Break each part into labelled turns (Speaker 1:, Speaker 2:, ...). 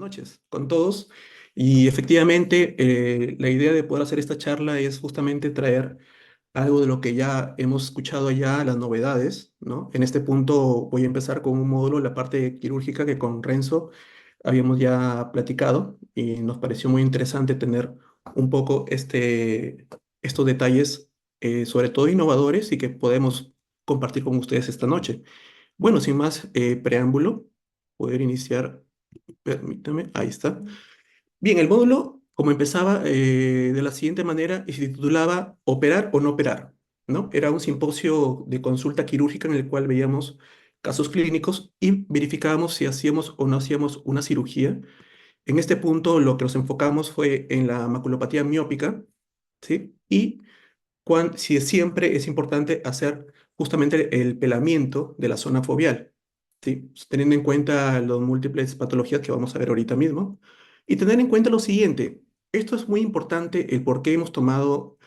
Speaker 1: noches con todos. Y efectivamente, la idea de poder hacer esta charla es justamente traer algo de lo que ya hemos escuchado ya, las novedades, ¿no? En este punto voy a empezar con un módulo, la parte quirúrgica que con Renzo habíamos ya platicado y nos pareció muy interesante tener un poco estos detalles, sobre todo innovadores y que podemos compartir con ustedes esta noche. Bueno, sin más preámbulo, poder iniciar. Permítame, ahí está. Bien, el módulo, como empezaba de la siguiente manera, y se titulaba Operar o no operar, ¿no? Era un simposio de consulta quirúrgica en el cual veíamos casos clínicos y verificábamos si hacíamos o no hacíamos una cirugía. En este punto, lo que nos enfocamos fue en la maculopatía miópica, ¿sí? Y si siempre es importante hacer justamente el pelamiento de la zona foveal, ¿sí? Teniendo en cuenta las múltiples patologías que vamos a ver ahorita mismo. Y tener en cuenta lo siguiente, esto es muy importante, el por qué hemos tomado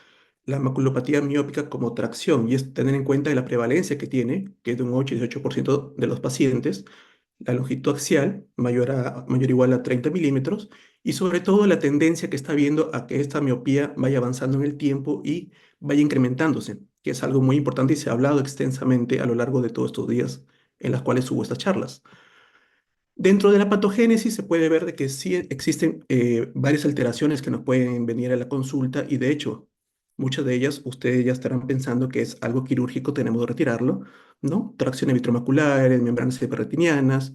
Speaker 1: la maculopatía miópica como tracción, y es tener en cuenta la prevalencia que tiene, que es de un 8 y 18% de los pacientes, la longitud axial mayor o igual a 30 milímetros, y sobre todo la tendencia que está viendo a que esta miopía vaya avanzando en el tiempo y vaya incrementándose, que es algo muy importante y se ha hablado extensamente a lo largo de todos estos días en las cuales hubo estas charlas. Dentro de la patogénesis se puede ver de que sí existen varias alteraciones que nos pueden venir a la consulta y de hecho muchas de ellas ustedes ya estarán pensando que es algo quirúrgico, tenemos que retirarlo, ¿no? Tracciones vitromaculares, membranas hiperretinianas,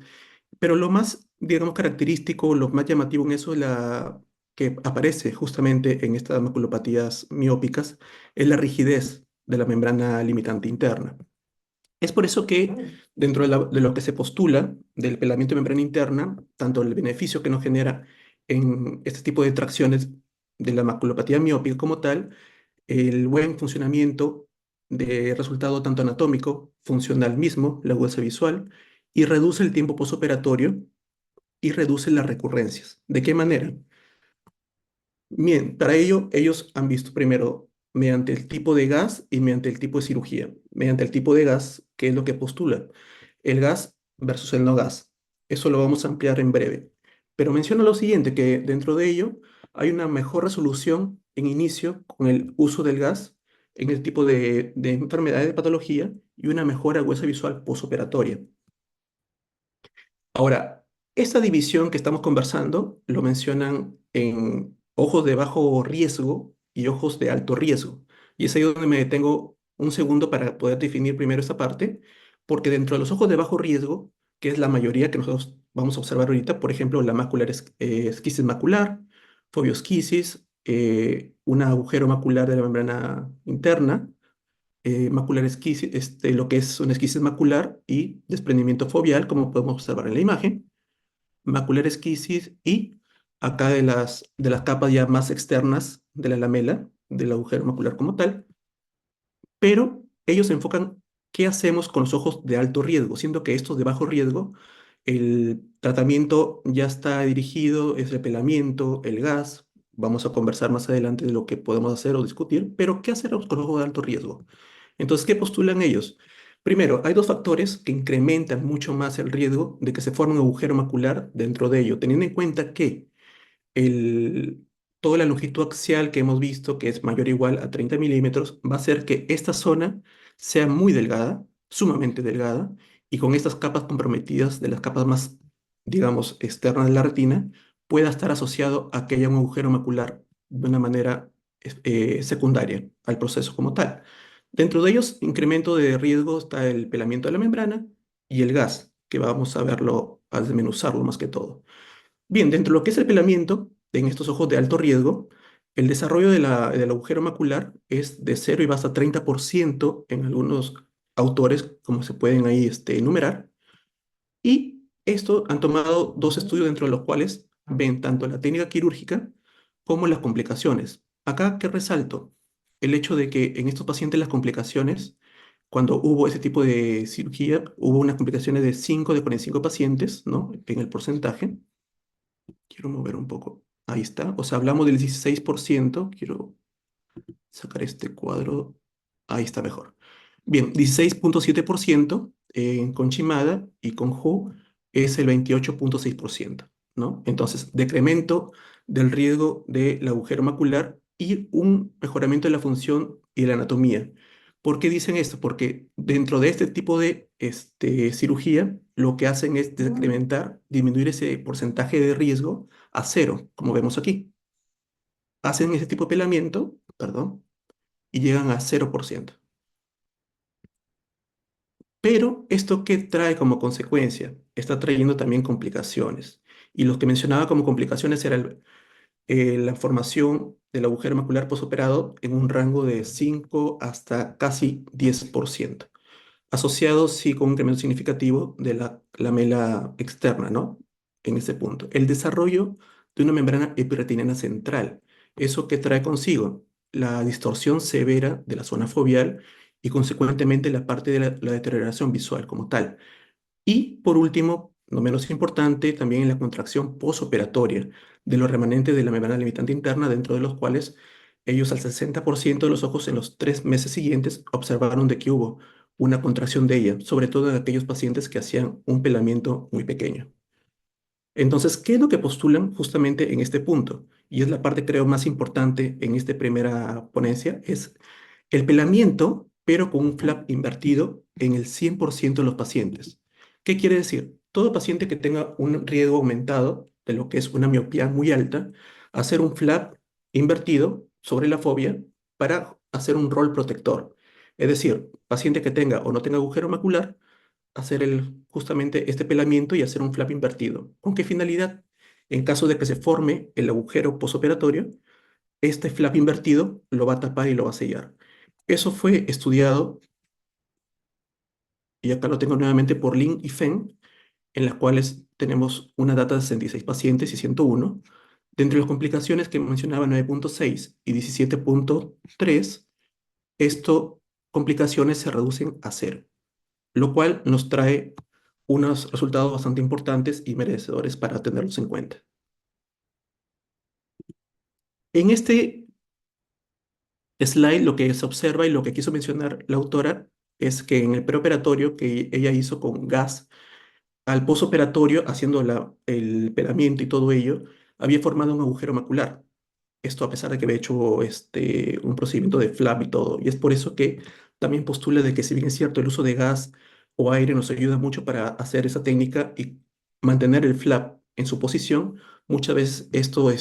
Speaker 1: pero lo más, digamos, característico, lo más llamativo en eso es la que aparece justamente en estas maculopatías miópicas, es la rigidez de la membrana limitante interna. Es por eso que dentro de lo que se postula del pelamiento de membrana interna, tanto el beneficio que nos genera en este tipo de tracciones de la maculopatía miópica como tal, el buen funcionamiento de resultado tanto anatómico, funcional mismo, la agudeza visual, y reduce el tiempo posoperatorio y reduce las recurrencias. ¿De qué manera? Bien, para ello ellos han visto primero mediante el tipo de gas y mediante el tipo de cirugía. Mediante el tipo de gas, ¿qué es lo que postula? El gas versus el no gas. Eso lo vamos a ampliar en breve. Pero menciona lo siguiente, que dentro de ello hay una mejor resolución en inicio con el uso del gas en el tipo de enfermedades de patología y una mejor agudeza visual posoperatoria. Ahora, esta división que estamos conversando lo mencionan en ojos de bajo riesgo y ojos de alto riesgo. Y es ahí donde me detengo un segundo para poder definir primero esta parte, porque dentro de los ojos de bajo riesgo, que es la mayoría que nosotros vamos a observar ahorita, por ejemplo, la esquisis macular, fobiosquisis, un agujero macular de la membrana interna, macular esquisis, lo que es una esquisis macular y desprendimiento foveal, como podemos observar en la imagen, macular esquisis y acá de las capas ya más externas de la lamela, del agujero macular como tal, pero ellos se enfocan qué hacemos con los ojos de alto riesgo, siendo que estos de bajo riesgo, el tratamiento ya está dirigido, es el pelamiento, el gas, vamos a conversar más adelante de lo que podemos hacer o discutir, pero ¿qué hacer con los ojos de alto riesgo? Entonces, ¿qué postulan ellos? Primero, hay dos factores que incrementan mucho más el riesgo de que se forme un agujero macular dentro de ello, teniendo en cuenta que el, toda la longitud axial que hemos visto, que es mayor o igual a 30 milímetros, va a hacer que esta zona sea muy delgada, sumamente delgada, y con estas capas comprometidas de las capas más, digamos, externas de la retina, pueda estar asociado a que haya un agujero macular de una manera secundaria al proceso como tal. Dentro de ellos, incremento de riesgo está el pelamiento de la membrana y el gas, que vamos a verlo, a desmenuzarlo más que todo. Bien, dentro de lo que es el pelamiento, en estos ojos de alto riesgo, el desarrollo del agujero macular es de 0 y va hasta 30% en algunos autores, como se pueden ahí enumerar. Y esto han tomado dos estudios dentro de los cuales ven tanto la técnica quirúrgica como las complicaciones. Acá, ¿qué resalto? El hecho de que en estos pacientes las complicaciones, cuando hubo ese tipo de cirugía, hubo unas complicaciones de 5 de 45 pacientes, ¿no? En el porcentaje. Quiero mover un poco. Ahí está. O sea, hablamos del 16%. Quiero sacar este cuadro. Ahí está mejor. Bien, 16,7% con Chimada y con Hu es el 28,6%. ¿no? Entonces, decremento del riesgo del agujero macular y un mejoramiento de la función y la anatomía. ¿Por qué dicen esto? Porque dentro de este tipo de cirugía, lo que hacen es decrementar, disminuir ese porcentaje de riesgo a cero, como vemos aquí. Hacen ese tipo de pelamiento, perdón, y llegan a 0%. Pero esto qué trae como consecuencia, está trayendo también complicaciones. Y lo que mencionaba como complicaciones era la formación del agujero macular posoperado en un rango de 5 hasta casi 10%, asociado sí con un incremento significativo de la lamela externa, ¿no? En ese punto. El desarrollo de una membrana epirretiniana central. ¿Eso que trae consigo? La distorsión severa de la zona foveal y consecuentemente la parte de la deterioración visual como tal. Y por último, no menos importante, también en la contracción posoperatoria de los remanentes de la membrana limitante interna, dentro de los cuales ellos al 60% de los ojos en los 3 meses siguientes observaron de que hubo una contracción de ella, sobre todo en aquellos pacientes que hacían un pelamiento muy pequeño. Entonces, ¿qué es lo que postulan justamente en este punto? Y es la parte, creo, más importante en esta primera ponencia, es el pelamiento, pero con un flap invertido en el 100% de los pacientes. ¿Qué quiere decir? Todo paciente que tenga un riesgo aumentado de lo que es una miopía muy alta, hacer un flap invertido sobre la fobia para hacer un rol protector. Es decir, paciente que tenga o no tenga agujero macular, hacer justamente este pelamiento y hacer un flap invertido. ¿Con qué finalidad? En caso de que se forme el agujero posoperatorio, este flap invertido lo va a tapar y lo va a sellar. Eso fue estudiado, y acá lo tengo nuevamente por Lin y Feng, en las cuales tenemos una data de 66 pacientes y 101. De entre las complicaciones que mencionaba 9.6 y 17.3, esto complicaciones se reducen a cero, lo cual nos trae unos resultados bastante importantes y merecedores para tenerlos en cuenta. En este slide lo que se observa y lo que quiso mencionar la autora es que en el preoperatorio que ella hizo con gas al posoperatorio, haciendo el pelamiento y todo ello, había formado un agujero macular. Esto a pesar de que había hecho un procedimiento de flap y todo. Y es por eso que también postula de que si bien es cierto el uso de gas o aire nos ayuda mucho para hacer esa técnica y mantener el flap en su posición, muchas veces esto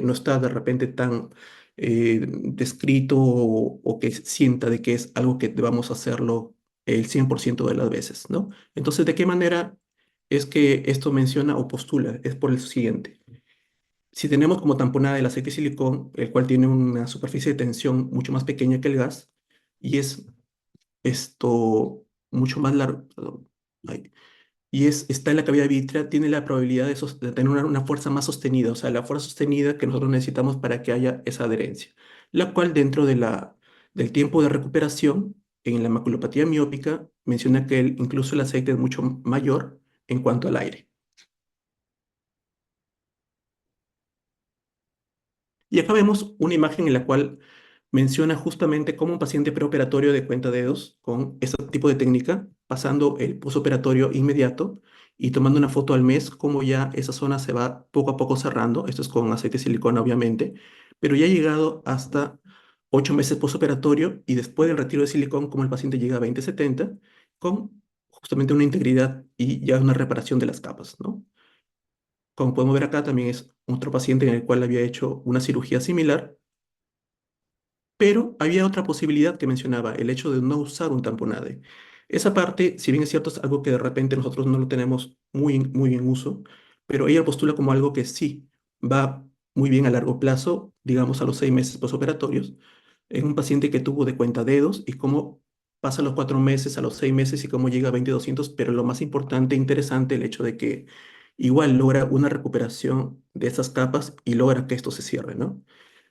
Speaker 1: no está de repente tan descrito o que sienta de que es algo que debamos hacerlo el 100% de las veces, ¿no? Entonces, ¿de qué manera es que esto menciona o postula? Es por el siguiente. Si tenemos como tamponada el aceite de silicón, el cual tiene una superficie de tensión mucho más pequeña que el gas, y es esto mucho más largo, perdón, está en la cavidad vítrea, tiene la probabilidad de tener una fuerza más sostenida, o sea, la fuerza sostenida que nosotros necesitamos para que haya esa adherencia, la cual dentro del tiempo de recuperación en la maculopatía miópica menciona que incluso el aceite es mucho mayor en cuanto al aire. Y acá vemos una imagen en la cual menciona justamente cómo un paciente preoperatorio de cuentadedos con este tipo de técnica, pasando el posoperatorio inmediato y tomando una foto al mes, cómo ya esa zona se va poco a poco cerrando. Esto es con aceite de silicona, obviamente, pero ya ha llegado hasta 8 meses posoperatorio y después del retiro de silicón, como el paciente llega a 20/70, con justamente una integridad y ya una reparación de las capas, ¿no? Como podemos ver acá, también es otro paciente en el cual había hecho una cirugía similar, pero había otra posibilidad que mencionaba, el hecho de no usar un tamponade. Esa parte, si bien es cierto, es algo que de repente nosotros no lo tenemos muy en uso, pero ella postula como algo que sí va muy bien a largo plazo, digamos a los 6 meses posoperatorios, en un paciente que tuvo de cuenta dedos y cómo pasa los 4 meses a los 6 meses y cómo llega a 20/200, pero lo más importante e interesante, el hecho de que igual logra una recuperación de esas capas y logra que esto se cierre, ¿no?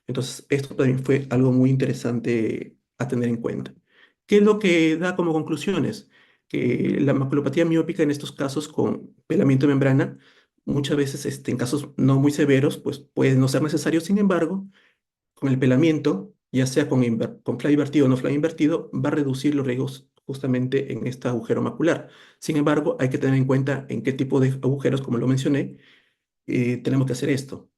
Speaker 1: Entonces, esto también fue algo muy interesante a tener en cuenta. ¿Qué es lo que da como conclusiones? Que la maculopatía miópica en estos casos con pelamiento de membrana, muchas veces en casos no muy severos, pues puede no ser necesario. Sin embargo, con el pelamiento, ya sea con flap invertido o no flap invertido, va a reducir los riesgos justamente en este agujero macular. Sin embargo, hay que tener en cuenta en qué tipo de agujeros, como lo mencioné, tenemos que hacer esto.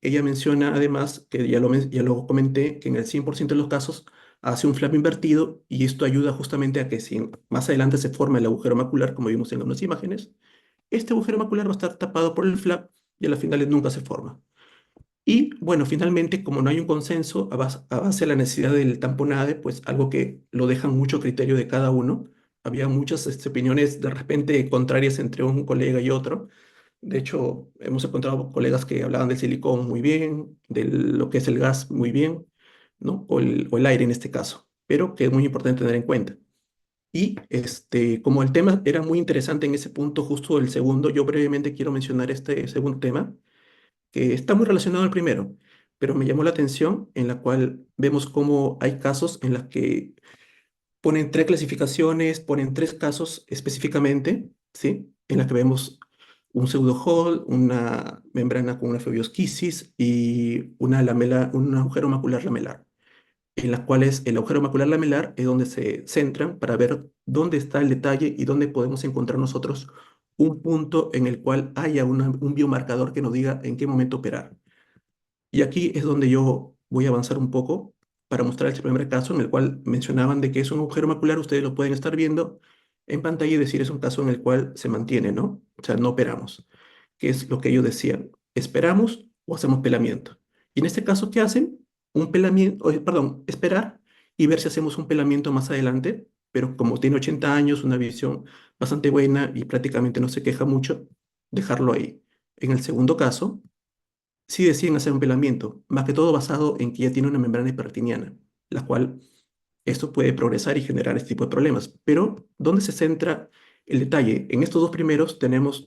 Speaker 1: Ella menciona además, que ya lo comenté, que en el 100% de los casos hace un flap invertido y esto ayuda justamente a que si más adelante se forma el agujero macular, como vimos en unas imágenes, este agujero macular va a estar tapado por el flap y a las finales nunca se forma. Y bueno, finalmente, como no hay un consenso a base de la necesidad del tamponade, pues algo que lo dejan mucho criterio de cada uno. Había muchas opiniones de repente contrarias entre un colega y otro. De hecho, hemos encontrado colegas que hablaban del silicón muy bien, de lo que es el gas muy bien, ¿no? O el aire en este caso, pero que es muy importante tener en cuenta. Y como el tema era muy interesante en ese punto, justo el segundo, yo brevemente quiero mencionar este segundo tema que está muy relacionado al primero, pero me llamó la atención en la cual vemos cómo hay casos en los que ponen tres clasificaciones, ponen tres casos específicamente, ¿sí? En la que vemos un pseudo-hole, una membrana con una febiosquisis y una lamela, un agujero macular lamelar, en las cuales el agujero macular lamelar es donde se centran para ver dónde está el detalle y dónde podemos encontrar nosotros un punto en el cual haya un biomarcador que nos diga en qué momento operar. Y aquí es donde yo voy a avanzar un poco para mostrar el primer caso en el cual mencionaban de que es un agujero macular, ustedes lo pueden estar viendo en pantalla y decir es un caso en el cual se mantiene, ¿no? O sea, no operamos, que es lo que ellos decían, esperamos o hacemos pelamiento. Y en este caso, ¿qué hacen? Un pelamiento, perdón, esperar y ver si hacemos un pelamiento más adelante, pero como tiene 80 años, una visión bastante buena y prácticamente no se queja mucho, dejarlo ahí. En el segundo caso, sí deciden hacer un pelamiento, más que todo basado en que ya tiene una membrana hipertiniana, la cual esto puede progresar y generar este tipo de problemas. Pero, ¿dónde se centra el detalle? En estos dos primeros tenemos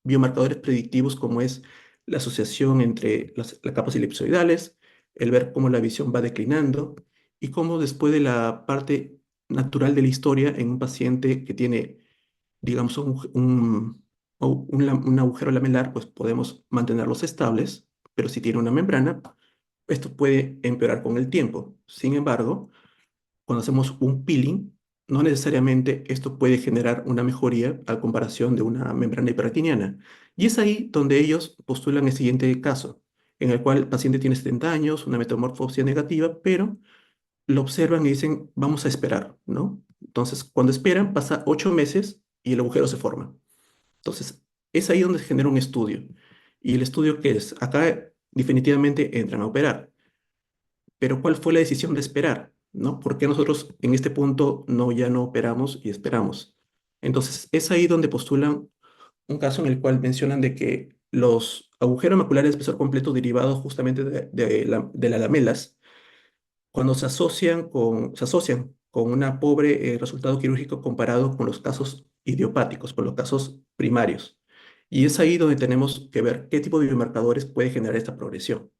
Speaker 1: biomarcadores predictivos como es la asociación entre las capas elipsoidales, el ver cómo la visión va declinando y cómo después de la parte natural de la historia en un paciente que tiene digamos, un agujero lamelar, pues podemos mantenerlos estables, pero si tiene una membrana, esto puede empeorar con el tiempo. Sin embargo, cuando hacemos un peeling, no necesariamente esto puede generar una mejoría a comparación de una membrana hiperactiniana. Y es ahí donde ellos postulan el siguiente caso, en el cual el paciente tiene 70 años, una metamorfosis negativa, pero lo observan y dicen, vamos a esperar, ¿no? Entonces, cuando esperan, pasa 8 meses y el agujero se forma. Entonces, es ahí donde se genera un estudio. Y el estudio que es, acá definitivamente entran a operar. Pero ¿cuál fue la decisión de esperar? ¿No? ¿Por qué nosotros en este punto no, ya no operamos y esperamos? Entonces, es ahí donde postulan un caso en el cual mencionan de que los agujeros maculares de espesor completo derivados justamente de las lamelas cuando se asocian con un pobre resultado quirúrgico comparado con los casos idiopáticos, con los casos primarios. Y es ahí donde tenemos que ver qué tipo de biomarcadores puede generar esta progresión.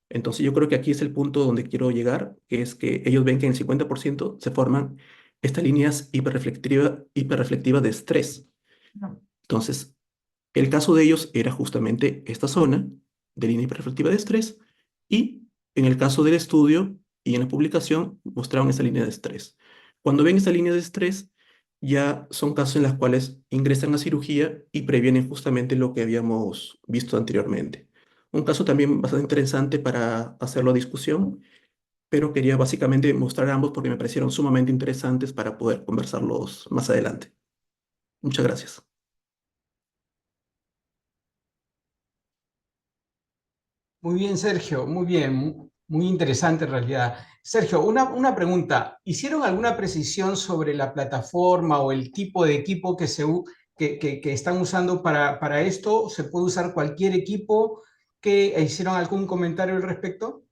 Speaker 1: Entonces yo creo que aquí es el punto donde quiero llegar, que es que ellos ven que en el 50% se forman estas líneas hiperreflectivas de estrés. Entonces, el caso de ellos era justamente esta zona de línea hiperreflectiva de estrés y en el caso del estudio y en la publicación mostraron esa línea de estrés. Cuando ven esa línea de estrés, ya son casos en los cuales ingresan a cirugía y previenen justamente lo que habíamos visto anteriormente. Un caso también bastante interesante para hacerlo a discusión, pero quería básicamente mostrar ambos porque me parecieron sumamente interesantes para poder conversarlos más adelante. Muchas gracias.
Speaker 2: Muy bien, Sergio, muy bien, muy interesante en realidad. Sergio, una pregunta. ¿Hicieron alguna precisión sobre la plataforma o el tipo de equipo que están usando para esto? ¿Se puede usar cualquier equipo? ¿Que hicieron algún comentario al respecto?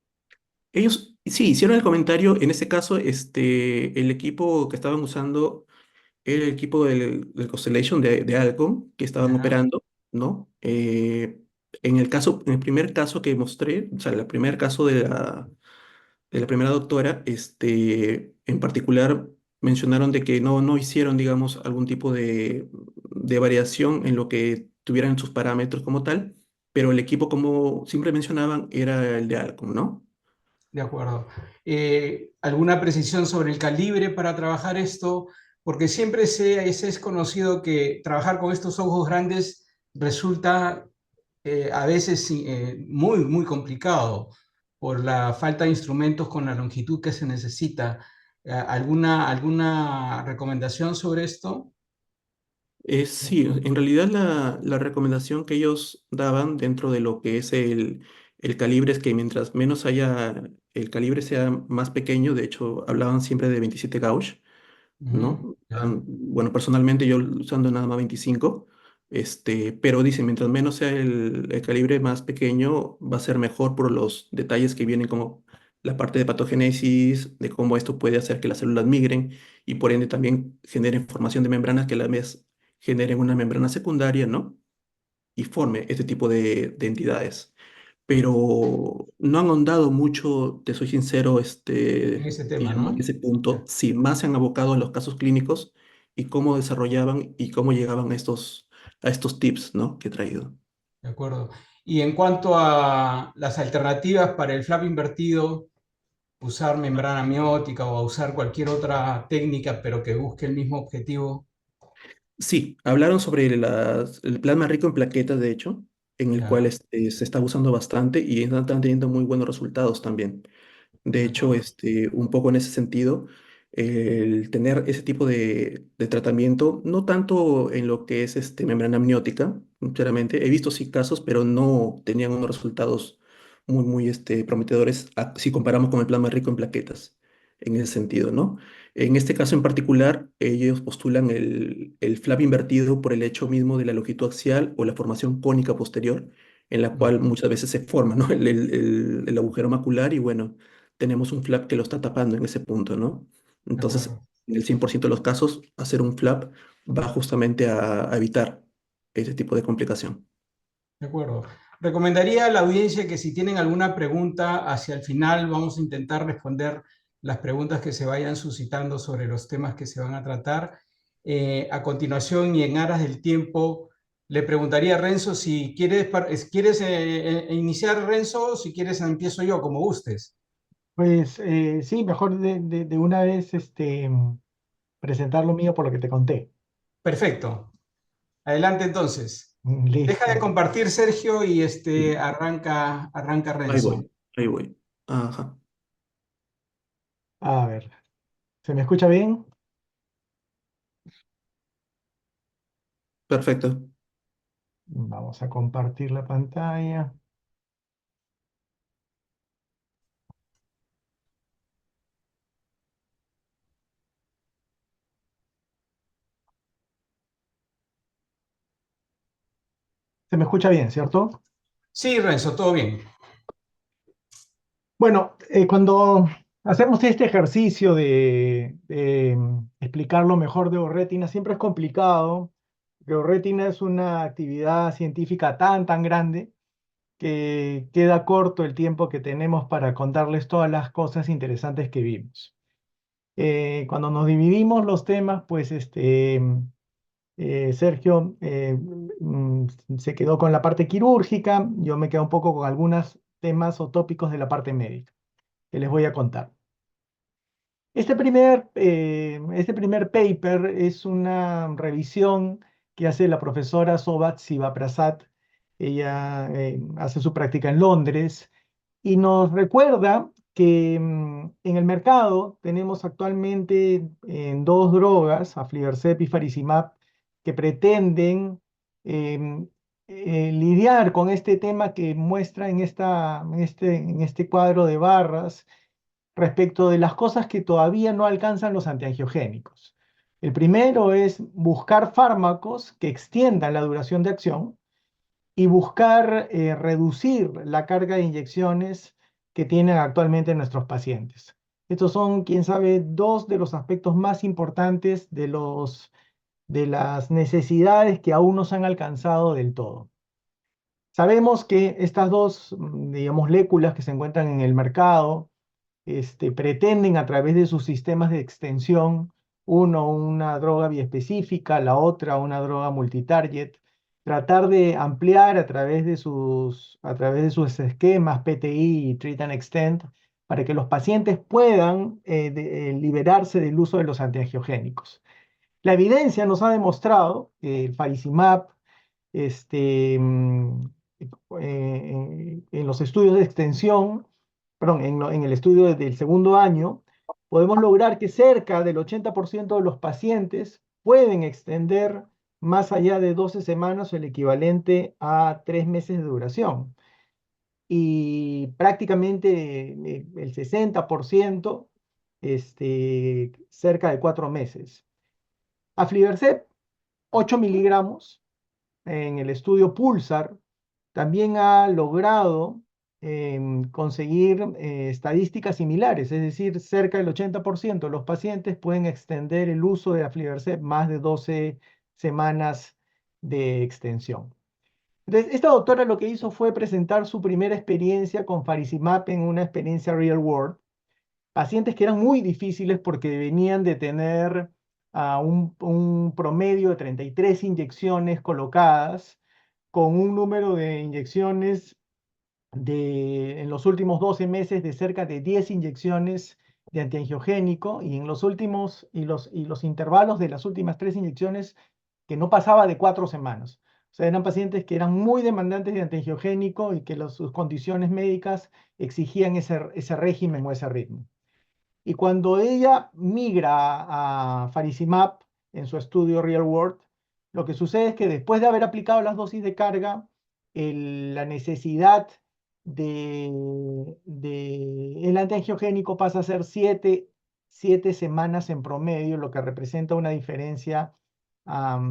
Speaker 1: Ellos sí hicieron el comentario, en este caso, el equipo que estaban usando era el equipo del Constellation de Alcon que estaban
Speaker 2: Ya.
Speaker 1: operando, ¿no? En el primer caso que mostré, o sea, el primer caso de la primera doctora, en particular mencionaron de que no hicieron, digamos, algún tipo de variación en lo que tuvieran en sus parámetros como tal, pero el equipo, como siempre mencionaban, era el de Alcon, ¿no?
Speaker 2: De acuerdo. ¿Alguna precisión sobre el calibre para trabajar esto? Porque es conocido que trabajar con estos ojos grandes resulta a veces sí, muy, muy complicado por la falta de instrumentos con la longitud que se necesita. ¿Alguna recomendación sobre esto?
Speaker 1: Sí, en realidad la recomendación que ellos daban dentro de lo que es el calibre es que mientras menos haya, el calibre sea más pequeño, de hecho hablaban siempre de 27 gauge,
Speaker 2: Ujú,
Speaker 1: ¿no?
Speaker 2: ya,
Speaker 1: Bueno, personalmente yo usando nada más 25, pero dice, mientras menos sea el calibre más pequeño, va a ser mejor por los detalles que vienen como la parte de patogénesis, de cómo esto puede hacer que las células migren y por ende también generen formación de membranas que a la vez generen una membrana secundaria, ¿no? Y forme este tipo de entidades. Pero no han ahondado mucho, te soy sincero,
Speaker 2: en ese tema,
Speaker 1: digamos, en
Speaker 2: ¿no?
Speaker 1: ese punto.
Speaker 2: Ya,
Speaker 1: Sí, más se han abocado a los casos clínicos y cómo desarrollaban y cómo llegaban a estos tips, ¿no? Que he traído.
Speaker 2: de acuerdo. Y en cuanto a las alternativas para el flap invertido, usar membrana amniótica o usar cualquier otra técnica, pero que busque el mismo objetivo.
Speaker 1: Sí, hablaron sobre el plasma rico en plaquetas, de hecho, en el cual
Speaker 2: Ya,
Speaker 1: se está usando bastante y están teniendo muy buenos resultados también. De
Speaker 2: de
Speaker 1: hecho,
Speaker 2: acuerdo.
Speaker 1: un poco en ese sentido, el tener ese tipo de tratamiento, no tanto en lo que es membrana amniótica, sinceramente, he visto sí casos, pero no tenían unos resultados muy prometedores si comparamos con el plasma rico en plaquetas, en ese sentido, ¿no? En este caso en particular, ellos postulan el flap invertido por el hecho mismo de la longitud axial o la formación cónica posterior, en la cual
Speaker 2: Ujú,
Speaker 1: muchas veces se forma, ¿no? El agujero macular y bueno tenemos un flap que lo está tapando en ese punto, ¿no?
Speaker 2: de
Speaker 1: Entonces,
Speaker 2: acuerdo.
Speaker 1: en el 100% de los casos, hacer un flap va justamente a evitar ese tipo de complicación.
Speaker 2: De acuerdo. Recomendaría a la audiencia que si tienen alguna pregunta hacia el final, vamos a intentar responder las preguntas que se vayan suscitando sobre los temas que se van a tratar. A continuación y en aras del tiempo, le preguntaría a Renzo si quieres iniciar, Renzo, o si quieres empiezo yo, como gustes.
Speaker 3: Pues sí, mejor de una vez presentar lo mío por lo que te conté.
Speaker 2: Perfecto. Adelante entonces. Deja de
Speaker 3: Listo.
Speaker 2: compartir, Sergio, y
Speaker 1: Sí,
Speaker 2: arranca
Speaker 1: ahí
Speaker 2: Renzo.
Speaker 1: voy, ahí voy. Ajá,
Speaker 3: A ver, ¿se me escucha bien?
Speaker 1: perfecto.
Speaker 3: Vamos a compartir la pantalla. ¿Se me escucha bien, cierto?
Speaker 2: Sí, Renzo, todo bien.
Speaker 3: Bueno, cuando hacemos este ejercicio de explicar lo mejor de Orretina, siempre es complicado. Orretina es una actividad científica tan grande que queda corto el tiempo que tenemos para contarles todas las cosas interesantes que vimos. Cuando nos dividimos los temas, pues Sergio se quedó con la parte quirúrgica, yo me quedo un poco con algunos temas o tópicos de la parte médica que les voy a contar. Este primer paper es una revisión que hace la profesora Sobat Sivaprasad. Ella hace su práctica en Londres y nos recuerda que en el mercado tenemos actualmente dos drogas, aflibercept y faricimab, que pretenden em, lidiar con este tema que muestra en este cuadro de barras respecto de las cosas que todavía no alcanzan los antiangiogénicos. El primero es buscar fármacos que extiendan la duración de acción y buscar reducir la carga de inyecciones que tienen actualmente nuestros pacientes. Estos son, quién sabe, dos de los aspectos más importantes de las necesidades que aún no se han alcanzado del todo. Sabemos que estas dos, digamos, moléculas que se encuentran en el mercado, pretenden a través de sus sistemas de extensión, uno una droga biespecífica, la otra una droga multitarget, tratar de ampliar a través de sus esquemas PTI y Treat and Extend para que los pacientes puedan liberarse del uso de los antiangiogénicos. La evidencia nos ha demostrado que el faricimab este, en los estudios de extensión, perdón, en el estudio del segundo año, podemos lograr que cerca del 80% de los pacientes pueden extender más allá de 12 semanas, el equivalente a 3 meses de duración. Y prácticamente el 60%, cerca de 4 meses. Aflibercept, 8 miligramos, en el estudio Pulsar, también ha logrado conseguir estadísticas similares, es decir, cerca del 80% de los pacientes pueden extender el uso de aflibercept más de 12 semanas de extensión. Entonces, esta doctora lo que hizo fue presentar su primera experiencia con faricimab en una experiencia real world, pacientes que eran muy difíciles porque venían de tener un promedio de 33 inyecciones colocadas, con un número de inyecciones en los últimos 12 meses de cerca de 10 inyecciones de antiangiogénico, y en los últimos y los intervalos de las últimas 3 inyecciones que no pasaba de 4 semanas. O sea, eran pacientes que eran muy demandantes de antiangiogénico y que sus condiciones médicas exigían ese régimen o ese ritmo. Y cuando ella migra a faricimab en su estudio real world, lo que sucede es que después de haber aplicado las dosis de carga, la necesidad el antiangiogénico pasa a ser 7 semanas en promedio, lo que representa una diferencia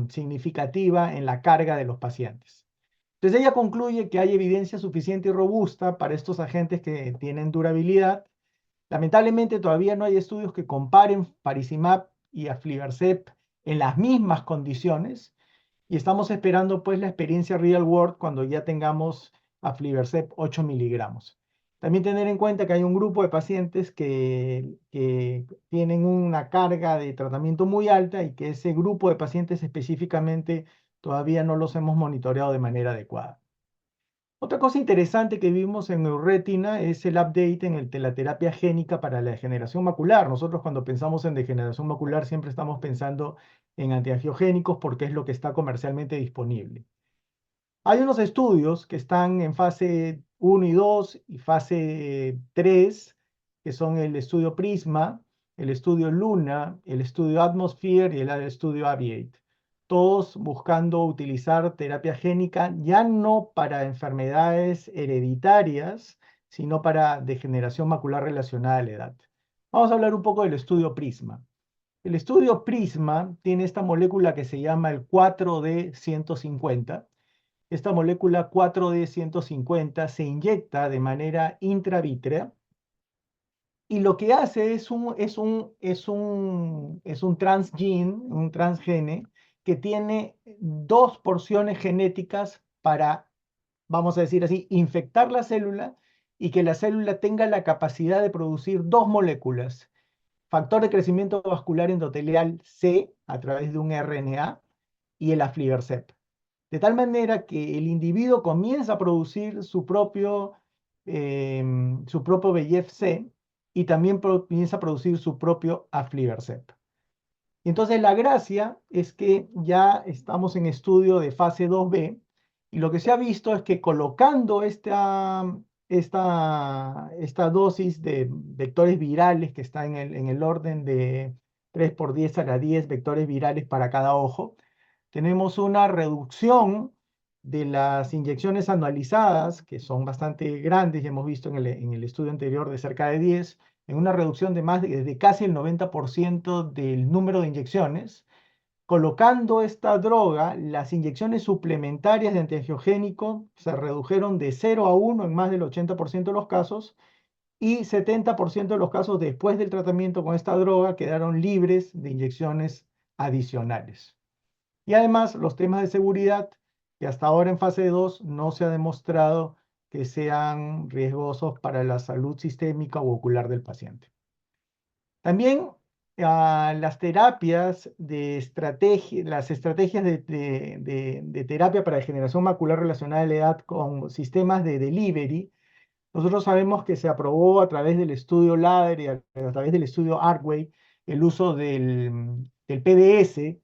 Speaker 3: significativa en la carga de los pacientes. Entonces ella concluye que hay evidencia suficiente y robusta para estos agentes que tienen durabilidad. Lamentablemente todavía no hay estudios que comparen faricimab y aflibercept en las mismas condiciones, y estamos esperando pues la experiencia real world cuando ya tengamos aflibercept 8 miligramos. También tener en cuenta que hay un grupo de pacientes que tienen una carga de tratamiento muy alta, y que ese grupo de pacientes específicamente todavía no los hemos monitoreado de manera adecuada. Otra cosa interesante que vimos en Neuretina es el update de la terapia génica para la degeneración macular. Nosotros, cuando pensamos en degeneración macular, siempre estamos pensando en antiangiogénicos porque es lo que está comercialmente disponible. Hay unos estudios que están en fase 1 y 2 y fase 3, que son el estudio Prisma, el estudio Luna, el estudio Atmosphere y el estudio Aviate, todos buscando utilizar terapia génica ya no para enfermedades hereditarias, sino para degeneración macular relacionada a la edad. Vamos a hablar un poco del estudio Prisma. El estudio Prisma tiene esta molécula que se llama el 4D150. Esta molécula 4D150 se inyecta de manera intravítrea, y lo que hace es un transgene, un transgene, que tiene 2 porciones genéticas para, vamos a decir así, infectar la célula, y que la célula tenga la capacidad de producir 2 moléculas: factor de crecimiento vascular endotelial C a través de un RNA y el aflibercept. De tal manera que el individuo comienza a producir su propio VEGF-C, y también comienza a producir su propio aflibercept. Entonces la gracia es que ya estamos en estudio de fase 2B, y lo que se ha visto es que colocando esta dosis de vectores virales, que está en el orden de 3 por 10 a la 10 vectores virales para cada ojo, tenemos una reducción de las inyecciones anualizadas, que son bastante grandes, ya hemos visto en el estudio anterior de cerca de 10, en una reducción de casi el 90% del número de inyecciones. Colocando esta droga, las inyecciones suplementarias de antiangiogénico se redujeron de 0 a 1 en más del 80% de los casos, y 70% de los casos después del tratamiento con esta droga quedaron libres de inyecciones adicionales. Y además, los temas de seguridad, que hasta ahora en fase 2 no se ha demostrado que sean riesgosos para la salud sistémica u ocular del paciente. También las terapias las estrategias de terapia para degeneración macular relacionada a la edad con sistemas de delivery. Nosotros sabemos que se aprobó a través del estudio LADER y a través del estudio ARCWAY el uso del PDS,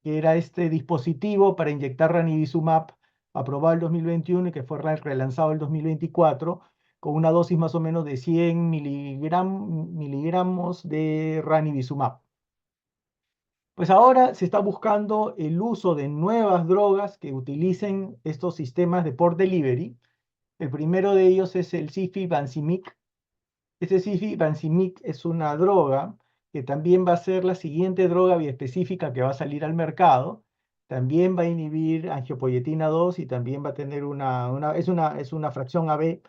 Speaker 3: que era este dispositivo para inyectar ranibizumab aprobado el 2021 y que fue relanzado el 2024, con una dosis más o menos de 100 miligramos de ranibizumab. Pues ahora se está buscando el uso de nuevas drogas que utilicen estos sistemas de port delivery. El primero de ellos es el Cifi-Vancimig. Este Cifi-Vancimig es una droga que también va a ser la siguiente droga biespecífica que va a salir al mercado. También va a inhibir angiopoyetina 2 y también va a tener es una fracción AB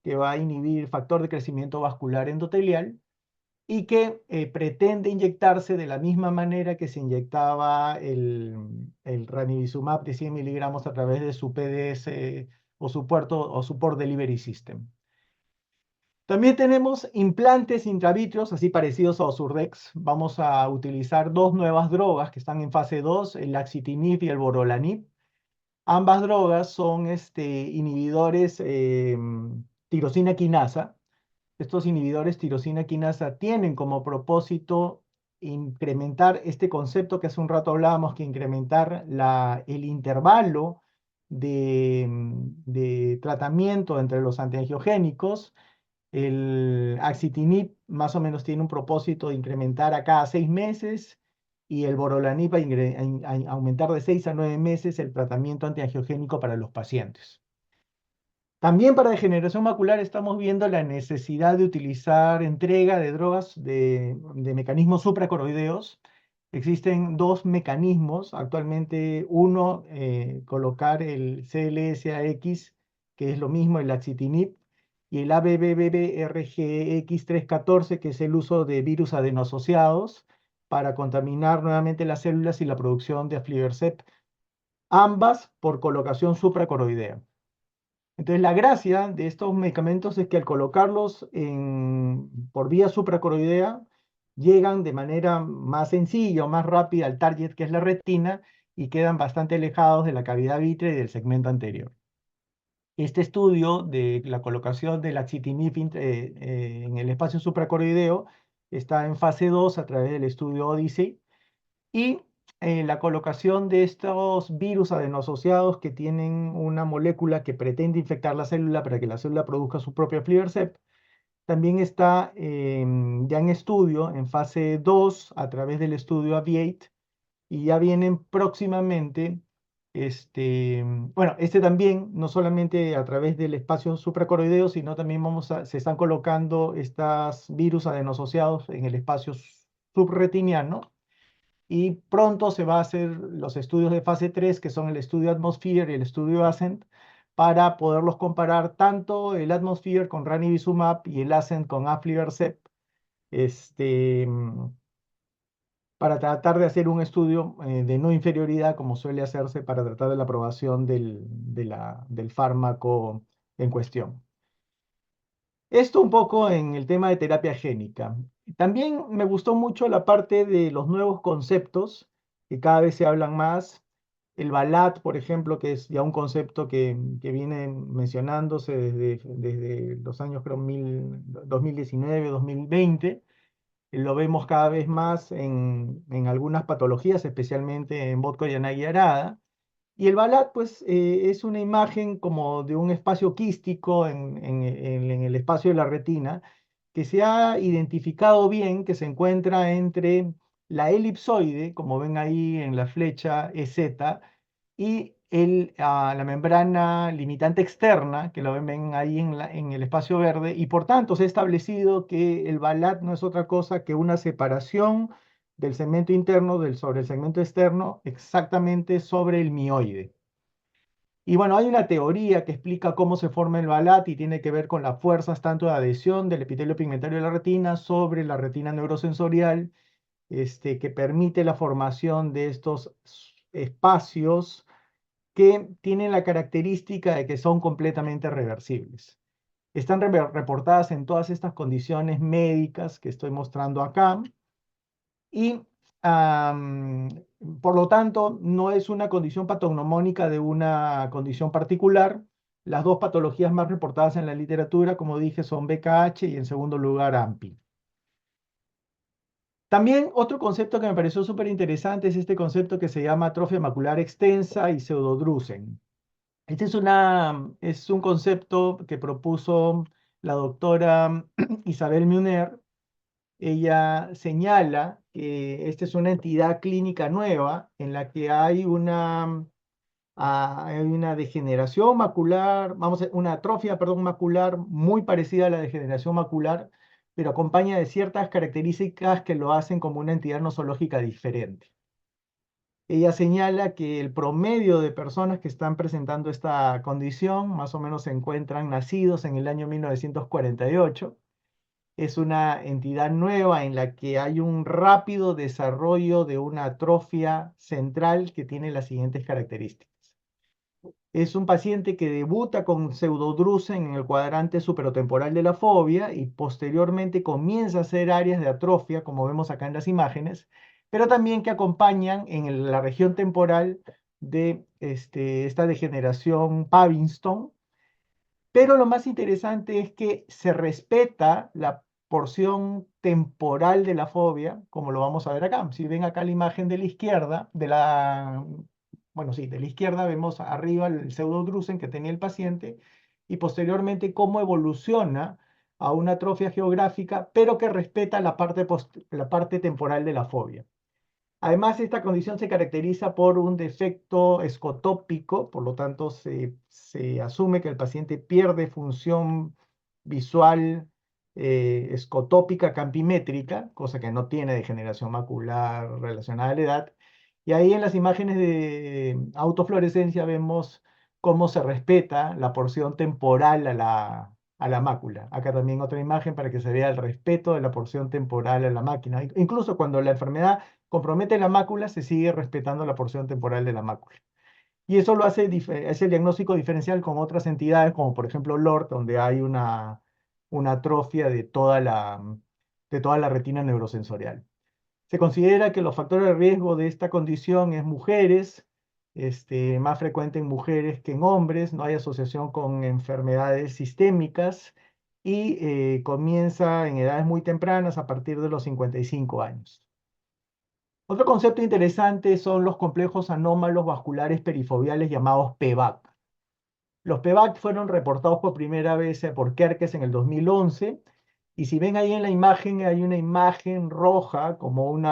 Speaker 3: que va a inhibir factor de crecimiento vascular endotelial y que pretende inyectarse de la misma manera que se inyectaba el ranibizumab de 100 miligramos a través de su PDS o su Port Delivery System. También tenemos implantes intravitreos, así parecidos a Osurdex. Vamos a utilizar dos nuevas drogas que están en fase 2, el laxitinib y el borolanib. Ambas drogas son inhibidores tirosina quinasa. Estos inhibidores tirosina quinasa tienen como propósito incrementar este concepto que hace un rato hablábamos, que incrementar el intervalo de tratamiento entre los antiangiogénicos. El axitinib más o menos tiene un propósito de incrementar a cada 6 meses y el borolanib a aumentar de 6 a 9 meses el tratamiento antiangiogénico para los pacientes. También para degeneración macular estamos viendo la necesidad de utilizar entrega de drogas de mecanismos supracoroideos. Existen dos mecanismos. Actualmente uno, colocar el CLS-AX, que es lo mismo, el axitinib, y el ABBBRGX314, que es el uso de virus adenoasociados para contaminar nuevamente las células y la producción de aflibercept, ambas por colocación supracoroidea. Entonces, la gracia de estos medicamentos es que al colocarlos por vía supracoroidea, llegan de manera más sencilla o más rápida al target, que es la retina, y quedan bastante alejados de la cavidad vítrea y del segmento anterior. Este estudio de la colocación del axitinib en el espacio supracoroideo está en fase 2 a través del estudio Odyssey, y la colocación de estos virus adenosociados que tienen una molécula que pretende infectar la célula para que la célula produzca su propio aflibercept, también está ya en estudio, en fase 2, a través del estudio Aviate, y ya vienen próximamente, bueno, también, no solamente a través del espacio supracoroideo, sino también se están colocando estos virus adenosociados en el espacio subretiniano, y pronto se va a hacer los estudios de fase 3, que son el estudio Atmosphere y el estudio Ascent, para poderlos comparar tanto el Atmosphere con ranibizumab y el Ascent con aflibercept, para tratar de hacer un estudio de no inferioridad, como suele hacerse para tratar de la aprobación del fármaco en cuestión. Esto un poco en el tema de terapia génica. También me gustó mucho la parte de los nuevos conceptos, que cada vez se hablan más. El BALAT, por ejemplo, que es ya un concepto que viene mencionándose desde los años, creo, 2019, 2020. Lo vemos cada vez más en algunas patologías, especialmente en vodka y arada. Y el BALAT, pues, es una imagen como de un espacio quístico en el espacio de la retina, que se ha identificado bien, que se encuentra entre la elipsoide, como ven ahí en la flecha EZ, y la membrana limitante externa, que lo ven ahí en el espacio verde, y por tanto se ha establecido que el BALAT no es otra cosa que una separación del segmento interno sobre el segmento externo, exactamente sobre el mioide. Y bueno, hay una teoría que explica cómo se forma el BALAT y tiene que ver con las fuerzas tanto de adhesión del epitelio pigmentario de la retina sobre la retina neurosensorial, que permite la formación de estos espacios que tienen la característica de que son completamente reversibles. Están reportadas en todas estas condiciones médicas que estoy mostrando acá, y por lo tanto no es una condición patognomónica de una condición particular. Las dos patologías más reportadas en la literatura, como dije, son BKH y en segundo lugar AMPI. También otro concepto que me pareció súper interesante es este concepto que se llama atrofia macular extensa y pseudodrusen. Este es un concepto que propuso la doctora Isabel Muner. Ella señala que esta es una entidad clínica nueva en la que hay una degeneración macular, una atrofia, perdón, macular muy parecida a la degeneración macular, pero acompaña de ciertas características que lo hacen como una entidad nosológica diferente. Ella señala que el promedio de personas que están presentando esta condición más o menos se encuentran nacidos en el año 1948. Es una entidad nueva en la que hay un rápido desarrollo de una atrofia central que tiene las siguientes características. Es un paciente que debuta con pseudodrusen en el cuadrante superotemporal de la fobia y posteriormente comienza a hacer áreas de atrofia, como vemos acá en las imágenes, pero también que acompañan en la región temporal de esta degeneración Parkinson. Pero lo más interesante es que se respeta la porción temporal de la fobia, como lo vamos a ver acá. Si ven acá la imagen de la izquierda, bueno, sí, de la izquierda vemos arriba el pseudodrusen que tenía el paciente y posteriormente cómo evoluciona a una atrofia geográfica, pero que respeta la parte temporal de la fobia. Además, esta condición se caracteriza por un defecto escotópico, por lo tanto, se asume que el paciente pierde función visual escotópica campimétrica, cosa que no tiene degeneración macular relacionada a la edad. Y ahí en las imágenes de autofluorescencia vemos cómo se respeta la porción temporal a la mácula. Acá también otra imagen para que se vea el respeto de la porción temporal a la máquina. Incluso cuando la enfermedad compromete la mácula, se sigue respetando la porción temporal de la mácula. Y eso es el diagnóstico diferencial con otras entidades, como por ejemplo LORT, donde hay una atrofia de toda la retina neurosensorial. Se considera que los factores de riesgo de esta condición es mujeres, más frecuente en mujeres que en hombres, no hay asociación con enfermedades sistémicas y comienza en edades muy tempranas a partir de los 55 años. Otro concepto interesante son los complejos anómalos vasculares perifoviales llamados PVAC. Los PVAC fueron reportados por primera vez por Kerkes en el 2011 y si ven ahí en la imagen hay una imagen roja como un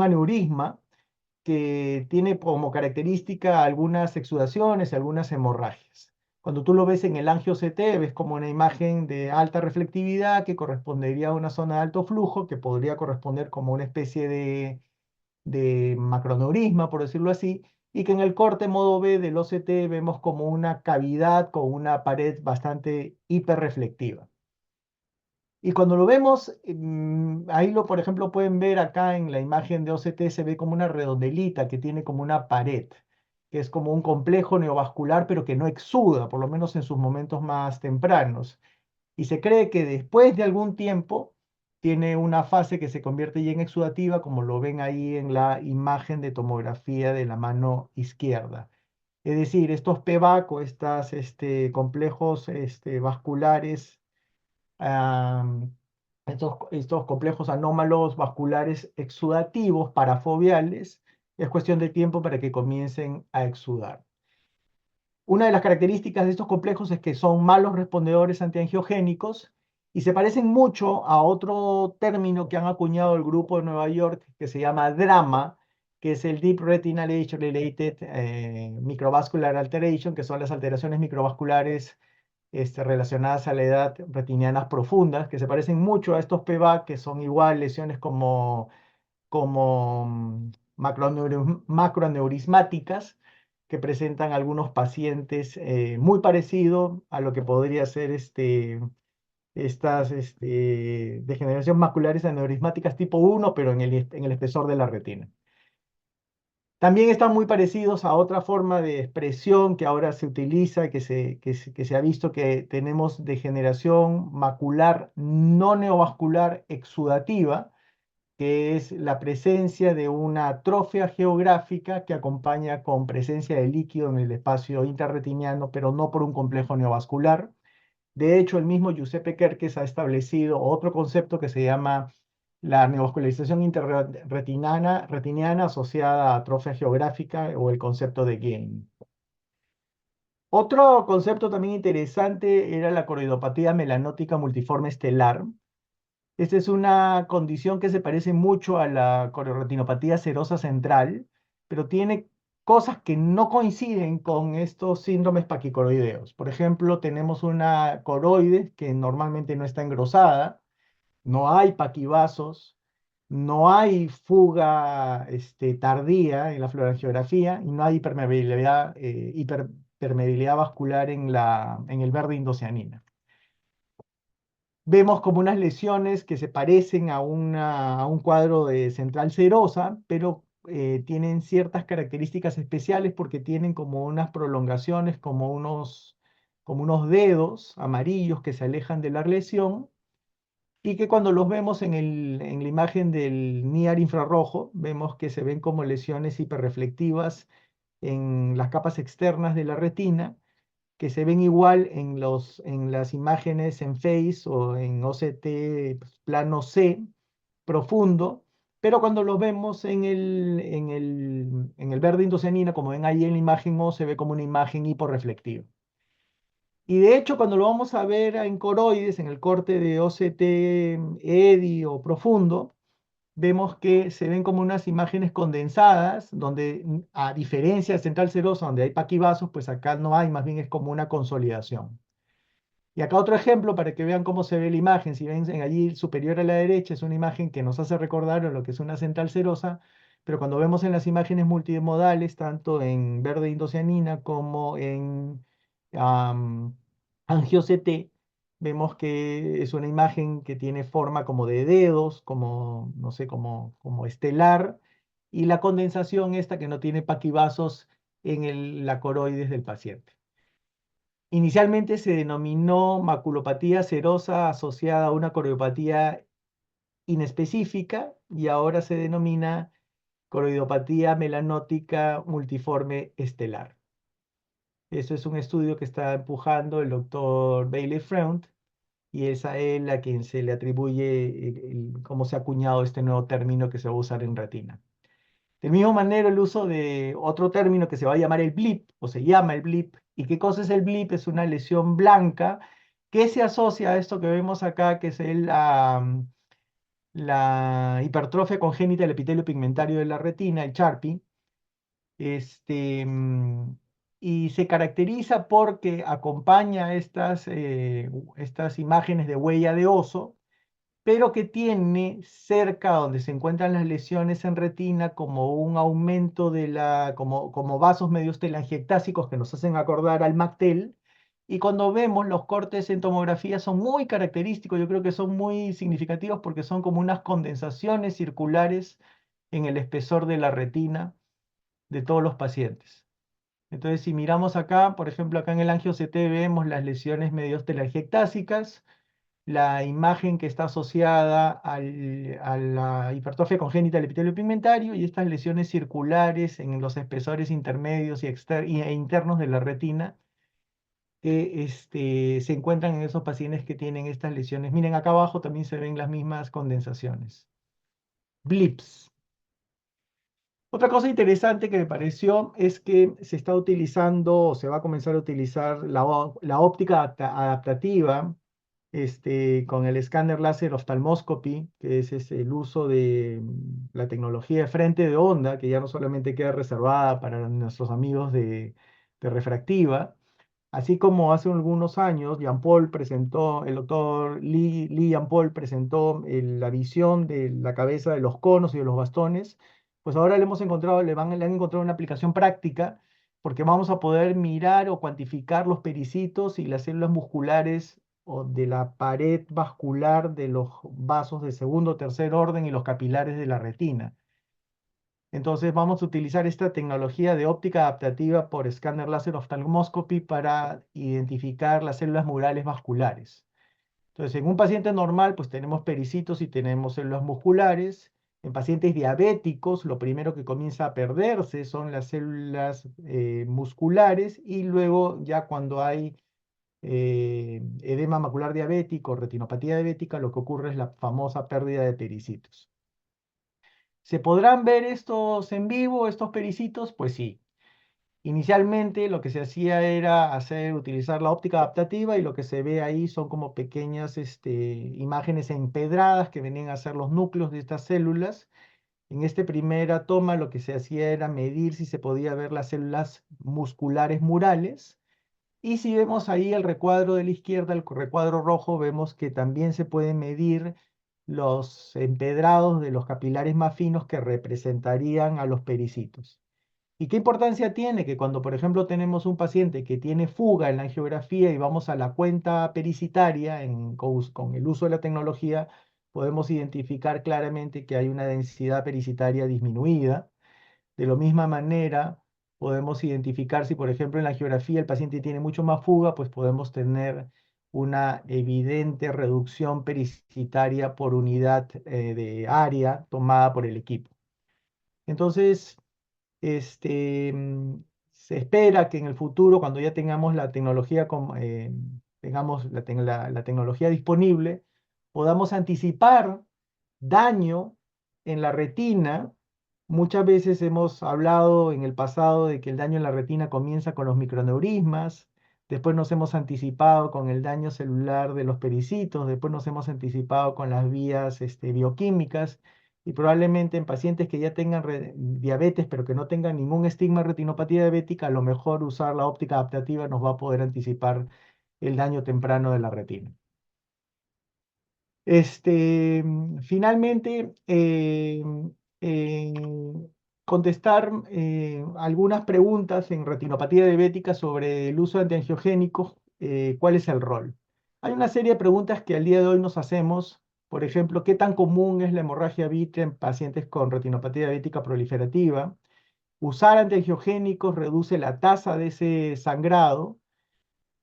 Speaker 3: aneurisma que tiene como característica algunas exudaciones y algunas hemorragias. Cuando tú lo ves en el angio-CT, ves como una imagen de alta reflectividad que correspondería a una zona de alto flujo, que podría corresponder como una especie de macroneurisma, por decirlo así, y que en el corte modo B del OCT vemos como una cavidad con una pared bastante hiperreflectiva. Y cuando lo vemos, por ejemplo, pueden ver acá en la imagen de OCT, se ve como una redondelita que tiene como una pared, que es como un complejo neovascular, pero que no exuda, por lo menos en sus momentos más tempranos. Y se cree que después de algún tiempo tiene una fase que se convierte ya en exudativa, como lo ven ahí en la imagen de tomografía de la mano izquierda. Es decir, estos PVAC o estos complejos vasculares, am, estos complejos anómalos vasculares exudativos parafobiales, es cuestión de tiempo para que comiencen a exudar. Una de las características de estos complejos es que son malos respondedores antiangiogénicos y se parecen mucho a otro término que han acuñado el grupo de Nueva York que se llama DRAMA, que es el Deep Retinal Age Related Microvascular Alteration, que son las alteraciones microvasculares relacionadas a la edad retinianas profundas, que se parecen mucho a estos PVAC, que son igual lesiones como macroaneurismáticas que presentan algunos pacientes muy parecido a lo que podría ser estas degeneraciones maculares aneurismáticas tipo 1, pero en el espesor de la retina. También están muy parecidos a otra forma de expresión que ahora se utiliza, que se ha visto que tenemos degeneración macular no neovascular exudativa, que es la presencia de una atrofia geográfica que acompaña con presencia de líquido en el espacio intrarretiniano, pero no por un complejo neovascular. De hecho, el mismo Giuseppe Kerkes ha establecido otro concepto que se llama la neovascularización retiniana asociada a atrofia geográfica o el concepto de gain. Otro concepto también interesante era la coroidopatía melanótica multiforme estelar. Esta es una condición que se parece mucho a la corioretinopatía serosa central, pero tiene cosas que no coinciden con estos síndromes paquicoroideos. Por ejemplo, tenemos una coroide que normalmente no está engrosada, no hay paquivasos, no hay fuga tardía en la fluorangiografía y no hay hiperpermeabilidad vascular en el verde indocianina. Vemos como unas lesiones que se parecen a un cuadro de central serosa, pero tienen ciertas características especiales porque tienen como unas prolongaciones, como unos dedos amarillos que se alejan de la lesión y que cuando los vemos en la imagen del NIAR infrarrojo, vemos que se ven como lesiones hiperreflectivas en las capas externas de la retina, que se ven igual en las imágenes en FACE o en OCT plano C profundo, pero cuando los vemos en el verde indocianina, como ven ahí en la imagen O, se ve como una imagen hiporreflectiva. Y de hecho, cuando lo vamos a ver en coroides, en el corte de OCT EDI o profundo, vemos que se ven como unas imágenes condensadas, donde a diferencia de central serosa, donde hay paquivasos, pues acá no hay, más bien es como una consolidación. Y acá otro ejemplo para que vean cómo se ve la imagen. Si ven allí superior a la derecha, es una imagen que nos hace recordar a lo que es una central serosa, pero cuando vemos en las imágenes multimodales, tanto en verde indocianina como en angio-CT, vemos que es una imagen que tiene forma como de dedos, como, no sé, como estelar, y la condensación esta que no tiene paquivasos en la coroides del paciente. Inicialmente se denominó maculopatía serosa asociada a una coroidopatía inespecífica y ahora se denomina coroidopatía melanótica multiforme estelar. Eso es un estudio que está empujando el doctor Bailey Freund y es a él a quien se le atribuye cómo se ha acuñado este nuevo término que se va a usar en retina. De misma manera, el uso de otro término que se va a llamar el blip, o se llama el blip. ¿Y qué cosa es el blip? Es una lesión blanca que se asocia a esto que vemos acá, que es la hipertrofia congénita del epitelio pigmentario de la retina, el Charpy. Este, mm, y se caracteriza porque acompaña estas imágenes de huella de oso, pero que tiene cerca donde se encuentran las lesiones en retina como un aumento como vasos medios telangiectásicos que nos hacen acordar al MacTel. Y cuando vemos los cortes en tomografía son muy característicos, yo creo que son muy significativos porque son como unas condensaciones circulares en el espesor de la retina de todos los pacientes. Entonces, si miramos acá, por ejemplo, acá en el angio-CT vemos las lesiones medios telangiectásicas, la imagen que está asociada a la hipertrofia congénita del epitelio pigmentario y estas lesiones circulares en los espesores intermedios e internos de la retina que se encuentran en esos pacientes que tienen estas lesiones. Miren, acá abajo también se ven las mismas condensaciones. Blips. Otra cosa interesante que me pareció es que se está utilizando o se va a comenzar a utilizar la óptica adaptativa con el escáner láser ophthalmoscopy, que es el uso de la tecnología de frente de onda, que ya no solamente queda reservada para nuestros amigos de refractiva, así como hace algunos años Jean-Paul presentó, el doctor Lee Jean-Paul presentó la visión de la cabeza de los conos y de los bastones, pues ahora le hemos encontrado, le han encontrado una aplicación práctica porque vamos a poder mirar o cuantificar los pericitos y las células musculares o de la pared vascular de los vasos de segundo o tercer orden y los capilares de la retina. Entonces vamos a utilizar esta tecnología de óptica adaptativa por escáner láser oftalmoscopy para identificar las células murales vasculares. Entonces, en un paciente normal, pues tenemos pericitos y tenemos células musculares. En pacientes diabéticos, lo primero que comienza a perderse son las células musculares y luego ya cuando hay edema macular diabético, retinopatía diabética, lo que ocurre es la famosa pérdida de pericitos. ¿Se podrán ver estos en vivo, estos pericitos? Pues sí. Inicialmente lo que se hacía era utilizar la óptica adaptativa y lo que se ve ahí son como pequeñas imágenes empedradas que venían a ser los núcleos de estas células. En esta primera toma lo que se hacía era medir si se podía ver las células musculares murales. Y si vemos ahí el recuadro de la izquierda, el recuadro rojo, vemos que también se pueden medir los empedrados de los capilares más finos que representarían a los pericitos. ¿Y qué importancia tiene que cuando, por ejemplo, tenemos un paciente que tiene fuga en la angiografía y vamos a la cuenta pericitaria con el uso de la tecnología, podemos identificar claramente que hay una densidad pericitaria disminuida? De la misma manera, podemos identificar si, por ejemplo, en la angiografía el paciente tiene mucho más fuga, pues podemos tener una evidente reducción pericitaria por unidad de área tomada por el equipo. Entonces, este, mm, se espera que en el futuro, cuando ya tengamos la tecnología, tengamos la tecnología disponible, podamos anticipar daño en la retina. Muchas veces hemos hablado en el pasado de que el daño en la retina comienza con los microneurismas, después nos hemos anticipado con el daño celular de los pericitos, después nos hemos anticipado con las vías bioquímicas y probablemente en pacientes que ya tengan diabetes pero que no tengan ningún estigma de retinopatía diabética, a lo mejor usar la óptica adaptativa nos va a poder anticipar el daño temprano de la retina. Finalmente, eh, contestar algunas preguntas en retinopatía diabética sobre el uso de antiangiogénicos, ¿cuál es el rol? Hay una serie de preguntas que al día de hoy nos hacemos, por ejemplo, ¿qué tan común es la hemorragia vítrea en pacientes con retinopatía diabética proliferativa? ¿Usar antiangiogénicos reduce la tasa de ese sangrado?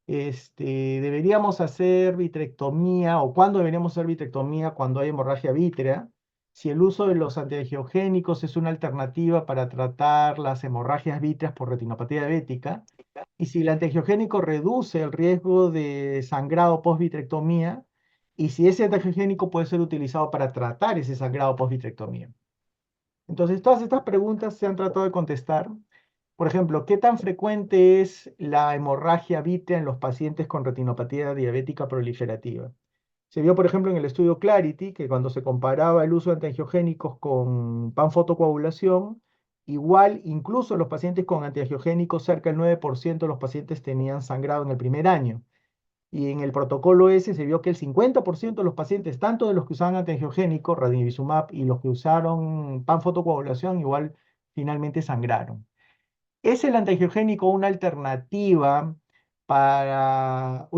Speaker 3: Deberíamos hacer vitrectomía o cuándo deberíamos hacer vitrectomía cuando hay hemorragia vítrea, si el uso de los antiangiogénicos es una alternativa para tratar las hemorragias vítreas por retinopatía diabética, y si el antiangiogénico reduce el riesgo de sangrado post-vitrectomía, y si ese antiangiogénico puede ser utilizado para tratar ese sangrado post-vitrectomía. Entonces, todas estas preguntas se han tratado de contestar. Por ejemplo, ¿qué tan frecuente es la hemorragia vítrea en los pacientes con retinopatía diabética proliferativa? Se vio, por ejemplo, en el estudio Clarity que cuando se comparaba el uso de antiangiogénicos con panfotocoagulación, igual, incluso los pacientes con antiangiogénicos, cerca del 9% de los pacientes tenían sangrado en el primer año. Y en el protocolo ese se vio que el 50% de los pacientes, tanto de los que usaban antiangiogénicos, ranibizumab, y los que usaron panfotocoagulación, igual finalmente sangraron. ¿Es el antiangiogénico una alternativa a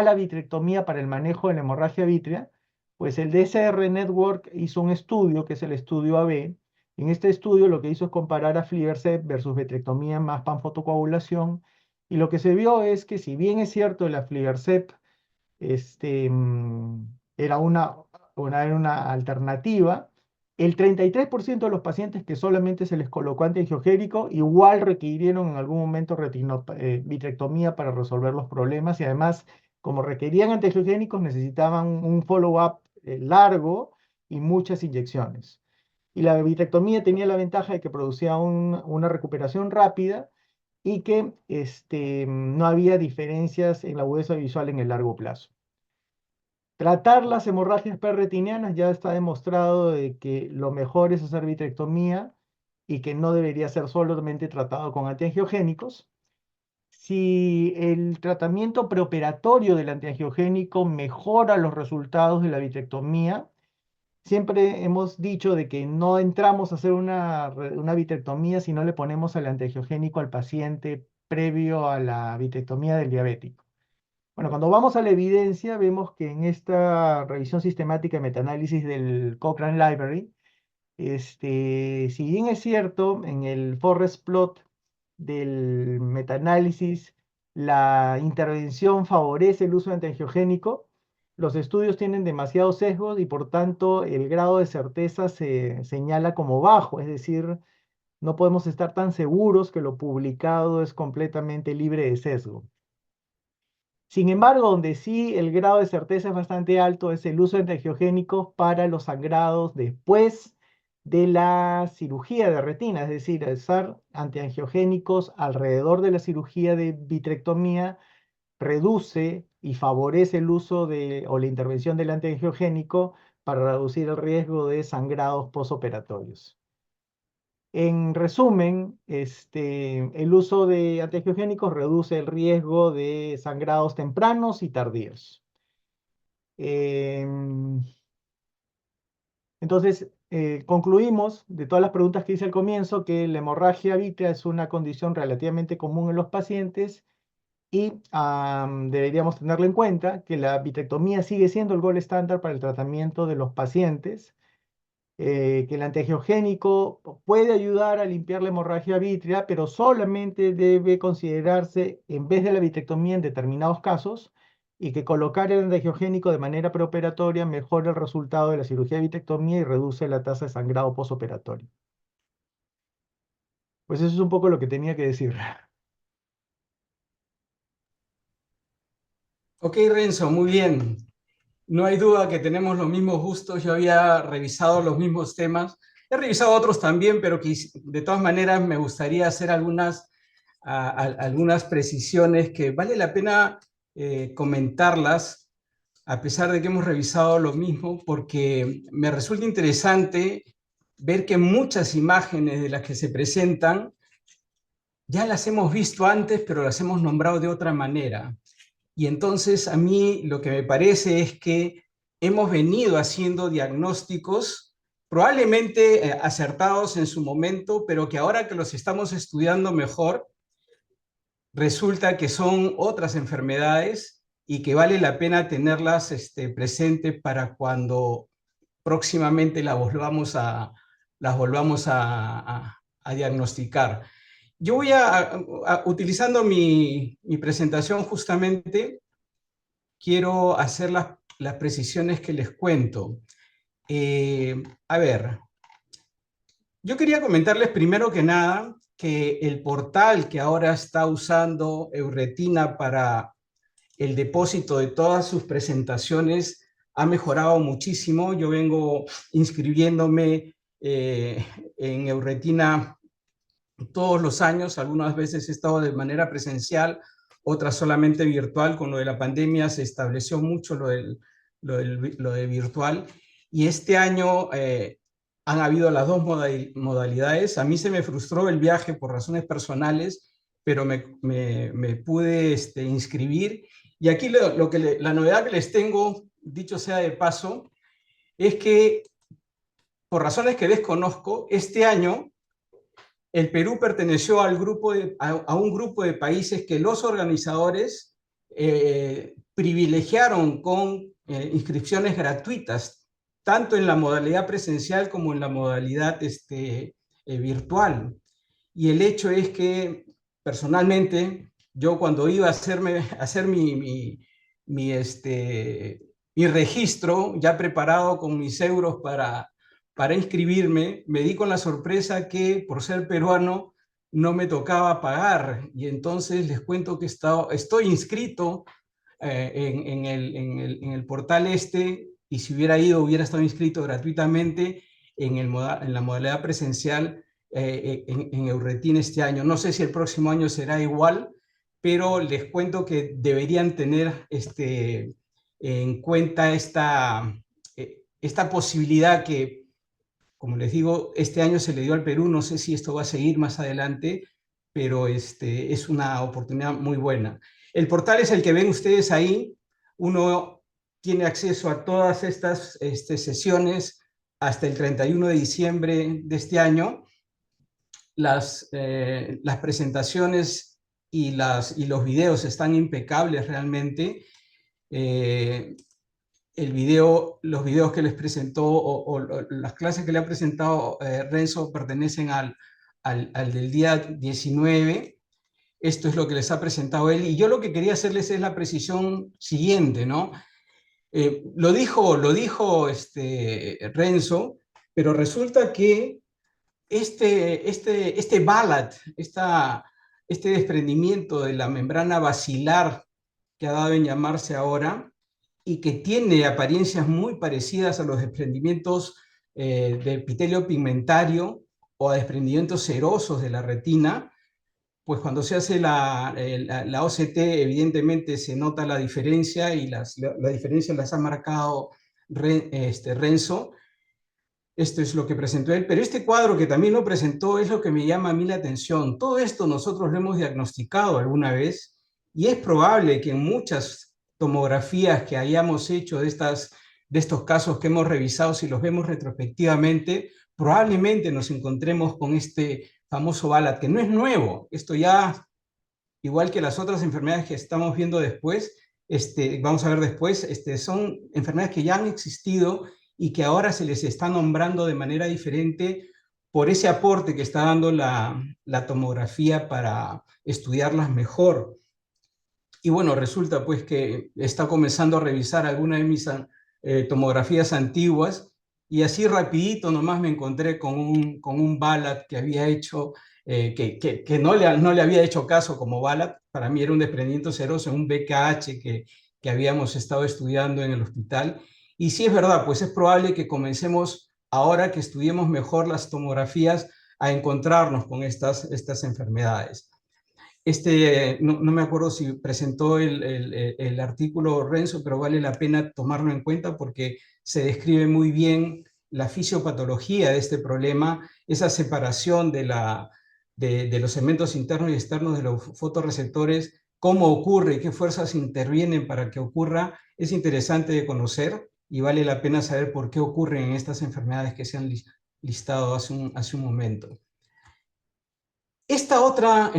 Speaker 3: la vitrectomía para el manejo de la hemorragia vítrea? Pues el DSR Network hizo un estudio, que es el estudio AB. En este estudio lo que hizo es comparar a aflibercept versus vitrectomía más panfotocoagulación. Y lo que se vio es que si bien es cierto el aflibercept era una alternativa, el 33% de los pacientes que solamente se les colocó antiangiogénico igual requirieron en algún momento vitrectomía para resolver los problemas y además, como requerían antiangiogénicos, necesitaban un follow-up largo y muchas inyecciones. Y la vitrectomía tenía la ventaja de que producía una recuperación rápida y que no había diferencias en la agudeza visual en el largo plazo. Tratar las hemorragias perretinianas ya está demostrado de que lo mejor es hacer vitrectomía y que no debería ser solamente tratado con antiangiogénicos. Si el tratamiento preoperatorio del antiangiogénico mejora los resultados de la vitrectomía, siempre hemos dicho de que no entramos a hacer una vitrectomía si no le ponemos el antiangiogénico al paciente previo a la vitrectomía del diabético. Bueno, cuando vamos a la evidencia, vemos que en esta revisión sistemática de metaanálisis del Cochrane Library, si bien es cierto, en el forest plot del metaanálisis, la intervención favorece el uso de antiangiogénico, los estudios tienen demasiados sesgos y por tanto el grado de certeza se señala como bajo, es decir, no podemos estar tan seguros que lo publicado es completamente libre de sesgo. Sin embargo, donde sí el grado de certeza es bastante alto es el uso de antiangiogénicos para los sangrados después de la cirugía de retina, es decir, usar antiangiogénicos alrededor de la cirugía de vitrectomía reduce y favorece el uso o la intervención del antiangiogénico para reducir el riesgo de sangrados posoperatorios. En resumen, el uso de antiangiogénicos reduce el riesgo de sangrados tempranos y tardíos. Em, entonces, concluimos de todas las preguntas que hice al comienzo que la hemorragia vítrea es una condición relativamente común en los pacientes y deberíamos tenerlo en cuenta que la vitrectomía sigue siendo el gold estándar para el tratamiento de los pacientes, que el antiangiogénico puede ayudar a limpiar la hemorragia vítrea, pero solamente debe considerarse en vez de la vitrectomía en determinados casos, y que colocar el antiangiogénico de manera preoperatoria mejora el resultado de la cirugía de vitrectomía y reduce la tasa de sangrado posoperatorio. Pues eso es un poco lo que tenía que decir.
Speaker 2: Ok, Renzo, muy bien. No hay duda que tenemos los mismos gustos. Yo había revisado los mismos temas. He revisado otros también, pero que de todas maneras me gustaría hacer algunas precisiones que vale la pena comentarlas, a pesar de que hemos revisado lo mismo, porque me resulta interesante ver que muchas imágenes de las que se presentan ya las hemos visto antes, pero las hemos nombrado de otra manera. Y entonces a mí lo que me parece es que hemos venido haciendo diagnósticos probablemente acertados en su momento, pero que ahora que los estamos estudiando mejor, resulta que son otras enfermedades y que vale la pena tenerlas presentes para cuando próximamente las volvamos a diagnosticar. Yo voy utilizando mi presentación justamente, quiero hacer las precisiones que les cuento. A ver, yo quería comentarles primero que nada que el portal que ahora está usando Euretina para el depósito de todas sus presentaciones ha mejorado muchísimo. Yo vengo inscribiéndome en Euretina todos los años, algunas veces he estado de manera presencial, otras solamente virtual. Con lo de la pandemia se estableció mucho lo de virtual, y este año han habido las dos modalidades. A mí se me frustró el viaje por razones personales, pero me pude inscribir. Y aquí la novedad que les tengo, dicho sea de paso, es que por razones que desconozco, este año el Perú perteneció a un grupo de países que los organizadores privilegiaron con inscripciones gratuitas, tanto en la modalidad presencial como en la modalidad virtual. Y el hecho es que, personalmente, yo cuando iba a hacer mi registro, ya preparado con mis euros para inscribirme, me di con la sorpresa que por ser peruano no me tocaba pagar. Y entonces les cuento que estoy inscrito en el portal y si hubiera ido, hubiera estado inscrito gratuitamente en la modalidad presencial en Euretina este año. No sé si el próximo año será igual, pero les cuento que deberían tener en cuenta esta posibilidad que, como les digo, este año se le dio al Perú. No sé si esto va a seguir más adelante, pero es una oportunidad muy buena. El portal es el que ven ustedes ahí. Uno tiene acceso a todas estas sesiones hasta el 31 de diciembre de este año. Las presentaciones y los videos están impecables realmente. Los videos que les presentó o las clases que le ha presentado Renzo pertenecen al del día 19. Esto es lo que les ha presentado él. Y yo lo que quería hacerles es la precisión siguiente, ¿no? Lo dijo Renzo, pero resulta que BALAT, este desprendimiento de la membrana basilar que ha dado en llamarse ahora y que tiene apariencias muy parecidas a los desprendimientos de epitelio pigmentario o a desprendimientos serosos de la retina, pues cuando se hace la OCT, evidentemente se nota la diferencia y la diferencia las ha marcado Renzo. Esto es lo que presentó él, pero este cuadro que también lo presentó es lo que me llama a mí la atención. Todo esto nosotros lo hemos diagnosticado alguna vez y es probable que en muchas tomografías que hayamos hecho de estos casos que hemos revisado, si los vemos retrospectivamente, probablemente nos encontremos con este famoso BALAT, que no es nuevo. Esto ya, igual que las otras enfermedades que estamos viendo después, vamos a ver después, son enfermedades que ya han existido y que ahora se les está nombrando de manera diferente por ese aporte que está dando la tomografía para estudiarlas mejor. Y bueno, resulta pues que está comenzando a revisar algunas de mis tomografías antiguas y así rapidito nomás me encontré con un BALAT que había hecho, que no le había hecho caso como BALAT. Para mí era un desprendimiento seroso, un BKH que habíamos estado estudiando en el hospital. Y sí es verdad, pues es probable que comencemos, ahora que estudiemos mejor las tomografías, a encontrarnos con estas enfermedades. No me acuerdo si presentó el artículo Renzo, pero vale la pena tomarlo en cuenta porque se describe muy bien la fisiopatología de este problema, esa separación de los segmentos internos y externos de los fotorreceptores, cómo ocurre y qué fuerzas intervienen para que ocurra. Es interesante de conocer y vale la pena saber por qué ocurren en estas enfermedades que se han listado hace un momento. Esta otra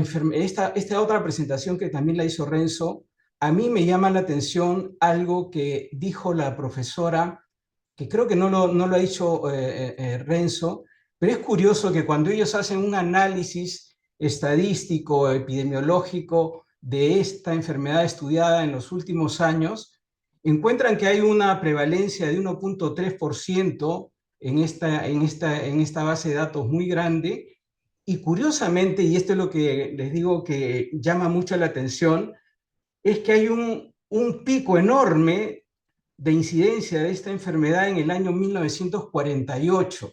Speaker 2: presentación que también la hizo Renzo, a mí me llama la atención algo que dijo la profesora, que creo que no lo ha dicho Renzo, pero es curioso que cuando ellos hacen un análisis estadístico, epidemiológico de esta enfermedad estudiada en los últimos años, encuentran que hay una prevalencia de 1.3% en esta base de datos muy grande. Y curiosamente, y esto es lo que les digo que llama mucho la atención, es que hay un pico enorme de incidencia de esta enfermedad en el año 1948.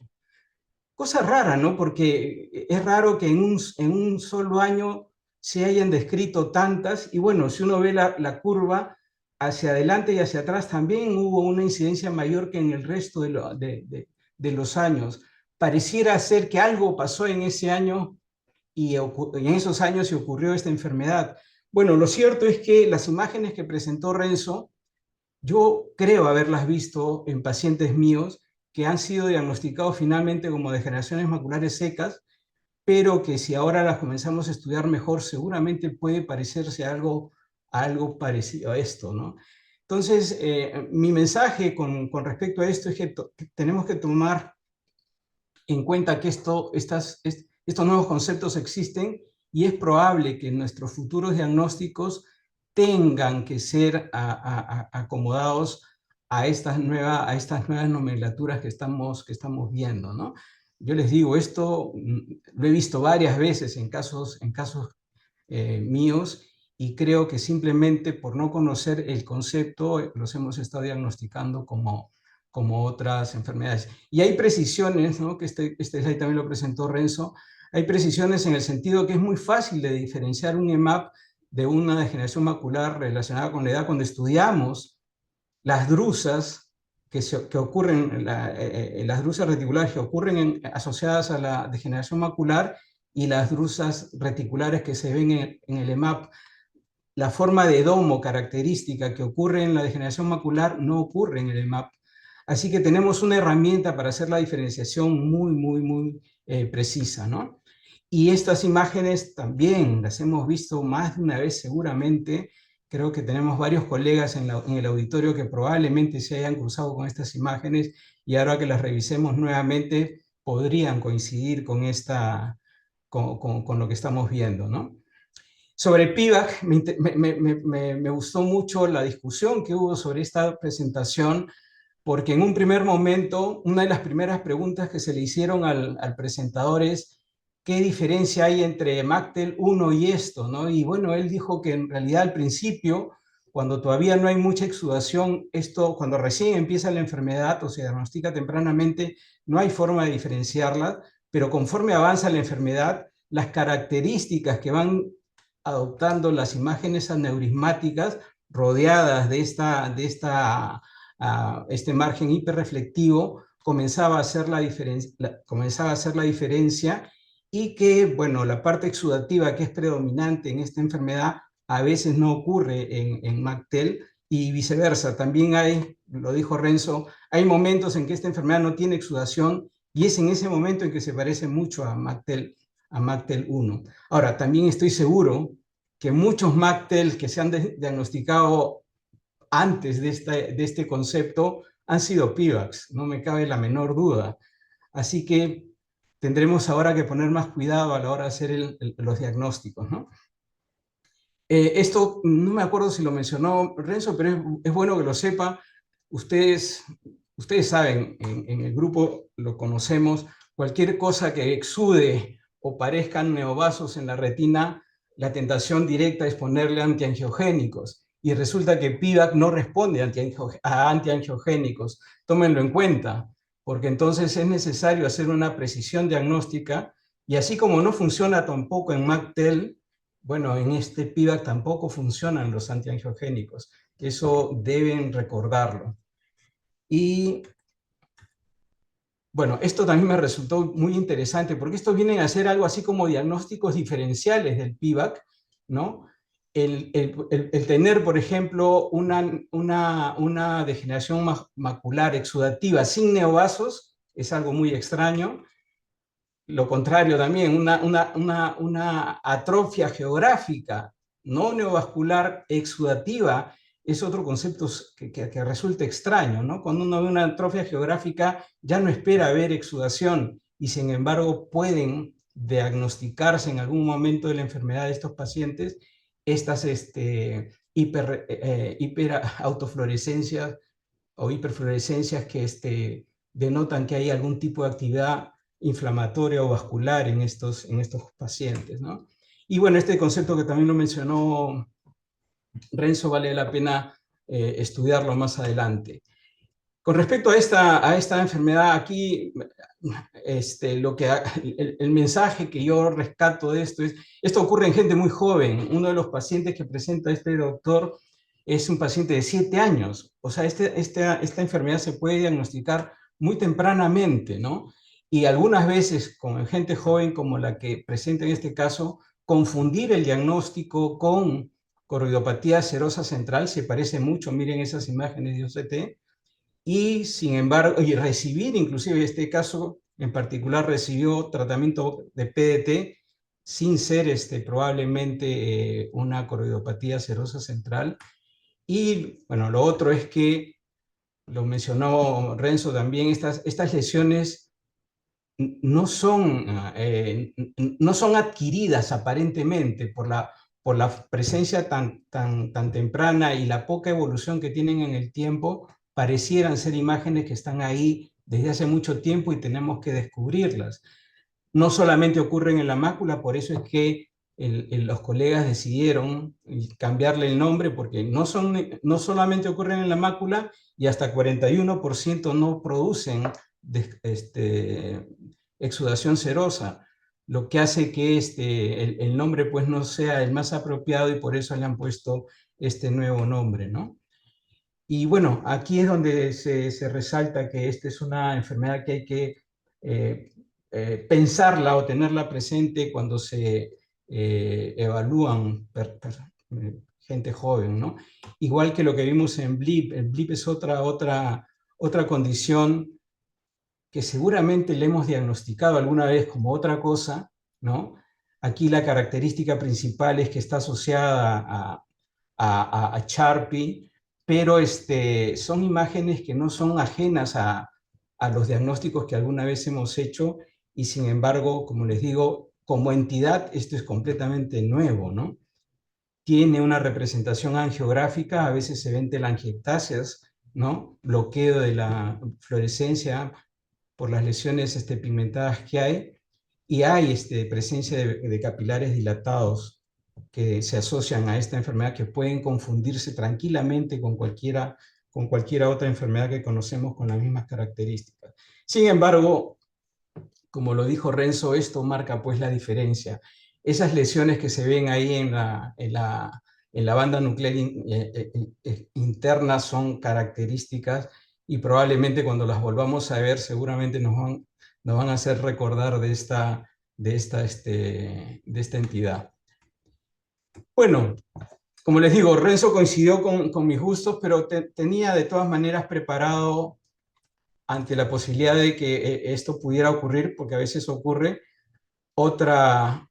Speaker 2: Cosa rara, ¿no? Porque es raro que en un solo año se hayan descrito tantas, y bueno, si uno ve la curva hacia adelante y hacia atrás, también hubo una incidencia mayor que en el resto de los años. Pareciera ser que algo pasó en ese año y en esos años se ocurrió esta enfermedad. Bueno, lo cierto es que las imágenes que presentó Renzo, yo creo haberlas visto en pacientes míos que han sido diagnosticados finalmente como degeneraciones maculares secas, pero que si ahora las comenzamos a estudiar mejor, seguramente puede parecerse algo parecido a esto, ¿no? Entonces, mi mensaje con respecto a esto es que tenemos que tomar en cuenta que estos nuevos conceptos existen y es probable que nuestros futuros diagnósticos tengan que ser acomodados a estas nuevas nomenclaturas que estamos viendo, ¿no? Yo les digo, esto lo he visto varias veces en casos míos y creo que simplemente por no conocer el concepto los hemos estado diagnosticando como otras enfermedades. Y hay precisiones, ¿no? Que este slide también lo presentó Renzo, hay precisiones en el sentido que es muy fácil de diferenciar un EMAP de una degeneración macular relacionada con la edad cuando estudiamos las drusas que ocurren, las drusas reticulares que ocurren asociadas a la degeneración macular y las drusas reticulares que se ven en el EMAP. La forma de domo característica que ocurre en la degeneración macular no ocurre en el EMAP. Así que tenemos una herramienta para hacer la diferenciación muy precisa, ¿no? Y estas imágenes también las hemos visto más de una vez seguramente. Creo que tenemos varios colegas en el auditorio que probablemente se hayan cruzado con estas imágenes y ahora que las revisemos nuevamente podrían coincidir con lo que estamos viendo, ¿no? Sobre PIVAC, me gustó mucho la discusión que hubo sobre esta presentación, porque en un primer momento, una de las primeras preguntas que se le hicieron al presentador es ¿qué diferencia hay entre MACTEL 1 y esto, ¿no? Y bueno, él dijo que en realidad al principio, cuando todavía no hay mucha exudación, cuando recién empieza la enfermedad o se diagnostica tempranamente, no hay forma de diferenciarla, pero conforme avanza la enfermedad, las características que van adoptando las imágenes aneurismáticas rodeadas de este margen hiperreflectivo comenzaba a hacer la diferencia y que, bueno, la parte exudativa que es predominante en esta enfermedad a veces no ocurre en MacTel y viceversa. También hay, lo dijo Renzo, hay momentos en que esta enfermedad no tiene exudación y es en ese momento en que se parece mucho a MacTel 1. Ahora, también estoy seguro que muchos MacTel que se han diagnosticado antes de este concepto han sido PIVAX, no me cabe la menor duda. Así que tendremos ahora que poner más cuidado a la hora de hacer los diagnósticos, ¿no? Esto no me acuerdo si lo mencionó Renzo, pero es bueno que lo sepa. Ustedes saben, en el grupo lo conocemos, cualquier cosa que exude o parezcan neovasos en la retina, la tentación directa es ponerle antiangiogénicos. Y resulta que PIVAC no responde a antiangiogénicos. Tómenlo en cuenta, porque entonces es necesario hacer una precisión diagnóstica, y así como no funciona tampoco en MacTel, bueno, en este PIVAC tampoco funcionan los antiangiogénicos. Eso deben recordarlo. Y bueno, esto también me resultó muy interesante porque estos vienen a ser algo así como diagnósticos diferenciales del PIVAC, ¿no? El tener, por ejemplo, una degeneración macular exudativa sin neovasos es algo muy extraño. Lo contrario también, una atrofia geográfica no neovascular exudativa es otro concepto que resulta extraño, ¿no? Cuando uno ve una atrofia geográfica ya no espera ver exudación y sin embargo pueden diagnosticarse en algún momento de la enfermedad de estos pacientes estas hiperautofluorescencias o hiperfluorescencias que denotan que hay algún tipo de actividad inflamatoria o vascular en estos pacientes, ¿no? Y bueno, este concepto que también lo mencionó Renzo vale la pena estudiarlo más adelante. Con respecto a esta enfermedad, aquí el mensaje que yo rescato de esto es, esto ocurre en gente muy joven. Uno de los pacientes que presenta este doctor es un paciente de 7 años. O sea, esta enfermedad se puede diagnosticar muy tempranamente, ¿no? Y algunas veces con gente joven como la que presenta en este caso, confundir el diagnóstico con corridopatía serosa central se parece mucho, miren esas imágenes de OCT, y sin embargo, y recibir, inclusive este caso en particular recibió tratamiento de PDT sin ser probablemente una corridopatía serosa central. Y bueno, lo otro es que, lo mencionó Renzo también, estas lesiones no son adquiridas aparentemente por la presencia tan temprana y la poca evolución que tienen en el tiempo, parecieran ser imágenes que están ahí desde hace mucho tiempo y tenemos que descubrirlas. No solamente ocurren en la mácula, por eso es que los colegas decidieron cambiarle el nombre, porque no solamente ocurren en la mácula y hasta 41% no producen exudación serosa, lo que hace que el nombre pues no sea el más apropiado y por eso le han puesto este nuevo nombre, ¿no? Y bueno, aquí es donde se resalta que esta es una enfermedad que hay que pensarla o tenerla presente cuando se evalúan gente joven, ¿no? Igual que lo que vimos en BLIP. El BLIP es otra condición que seguramente le hemos diagnosticado alguna vez como otra cosa, ¿no? Aquí la característica principal es que está asociada a Sharpie, pero son imágenes que no son ajenas a los diagnósticos que alguna vez hemos hecho y sin embargo, como les digo, como entidad esto es completamente nuevo, ¿no? Tiene una representación angiográfica, a veces se ven telangiectasias, ¿no? Bloqueo de la fluorescencia por las lesiones pigmentadas que hay, y hay presencia de capilares dilatados que se asocian a esta enfermedad que pueden confundirse tranquilamente con cualquier otra enfermedad que conocemos con las mismas características. Sin embargo, como lo dijo Renzo, esto marca pues la diferencia. Esas lesiones que se ven ahí en la banda nuclear interna son características y probablemente cuando las volvamos a ver seguramente nos van a hacer recordar de esta entidad. Bueno, como les digo, Renzo coincidió con mis gustos, pero tenía de todas maneras preparado ante la posibilidad de que esto pudiera ocurrir, porque a veces ocurre, otra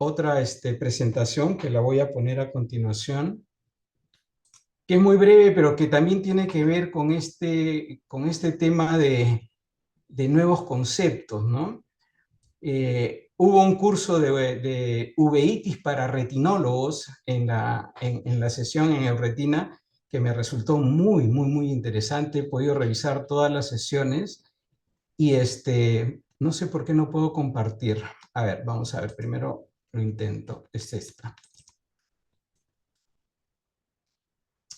Speaker 2: presentación que la voy a poner a continuación, que es muy breve, pero que también tiene que ver con este tema de nuevos conceptos, ¿no? Hubo un curso de uveitis para retinólogos en la sesión en Euretina que me resultó muy, muy, muy interesante. He podido revisar todas las sesiones y no sé por qué no puedo compartir. A ver, vamos a ver, primero lo intento. Es esta.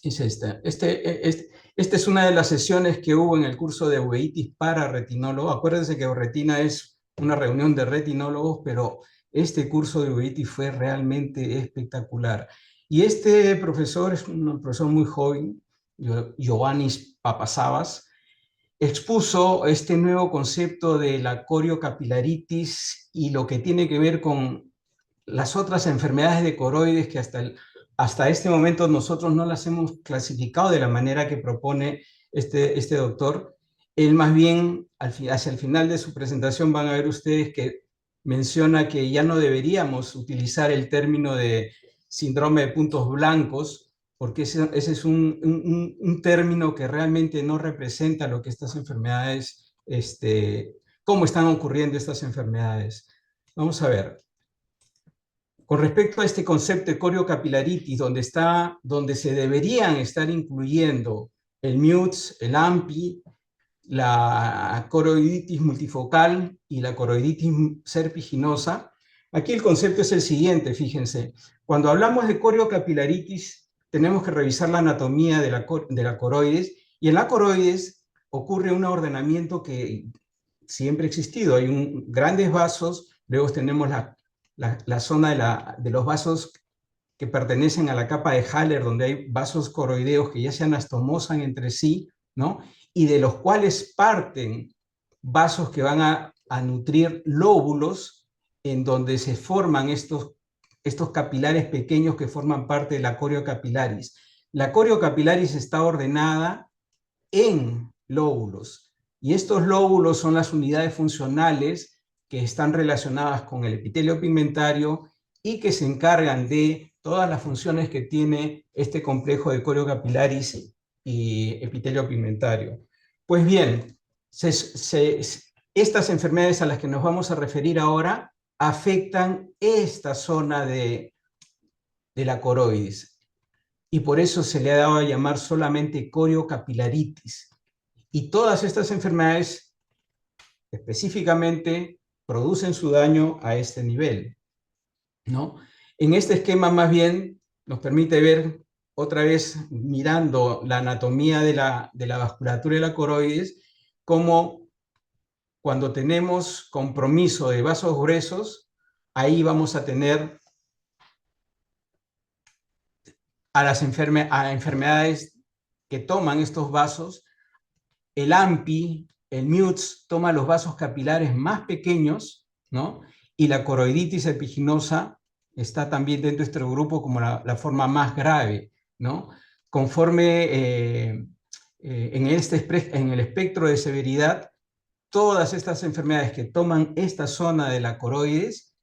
Speaker 2: Es esta. Esta es una de las sesiones que hubo en el curso de uveitis para retinólogos. Acuérdense que Euretina es una reunión de retinólogos, pero este curso de uveitis fue realmente espectacular. Y este profesor es un profesor muy joven, Ioannis Papasavvas, expuso este nuevo concepto de la coriocapilaritis y lo que tiene que ver con las otras enfermedades de coroides que hasta este momento nosotros no las hemos clasificado de la manera que propone este doctor. Él más bien, hacia el final de su presentación van a ver ustedes que menciona que ya no deberíamos utilizar el término de síndrome de puntos blancos, porque ese es un término que realmente no representa lo que estas enfermedades, cómo están ocurriendo estas enfermedades. Vamos a ver. Con respecto a este concepto de coriocapilaritis, donde se deberían estar incluyendo el MUTS, el AMPI, la coroiditis multifocal y la coroiditis serpiginosa, aquí el concepto es el siguiente, fíjense. Cuando hablamos de coriocapilaritis, tenemos que revisar la anatomía de la coroides, y en la coroides ocurre un ordenamiento que siempre ha existido. Hay grandes vasos, luego tenemos la zona de los vasos que pertenecen a la capa de Haller, donde hay vasos coroideos que ya se anastomosan entre sí, ¿no? Y de los cuales parten vasos que van a nutrir lóbulos en donde se forman estos capilares pequeños que forman parte de la coriocapilaris. La coriocapilaris está ordenada en lóbulos y estos lóbulos son las unidades funcionales que están relacionadas con el epitelio pigmentario y que se encargan de todas las funciones que tiene este complejo de coriocapilaris y epitelio pigmentario. Pues bien, estas enfermedades a las que nos vamos a referir ahora afectan esta zona de la coroides y por eso se le ha dado a llamar solamente coriocapilaritis. Y todas estas enfermedades específicamente producen su daño a este nivel, ¿no? En este esquema más bien nos permite ver otra vez mirando la anatomía de la vasculatura de la coroides, cómo cuando tenemos compromiso de vasos gruesos, ahí vamos a tener a enfermedades que toman estos vasos. El AMPI, el MUTS, toma los vasos capilares más pequeños, ¿no? Y la coroiditis epiginosa está también dentro de este grupo como la forma más grave, ¿no? Conforme en el espectro de severidad, todas estas enfermedades que toman esta zona de la coroides,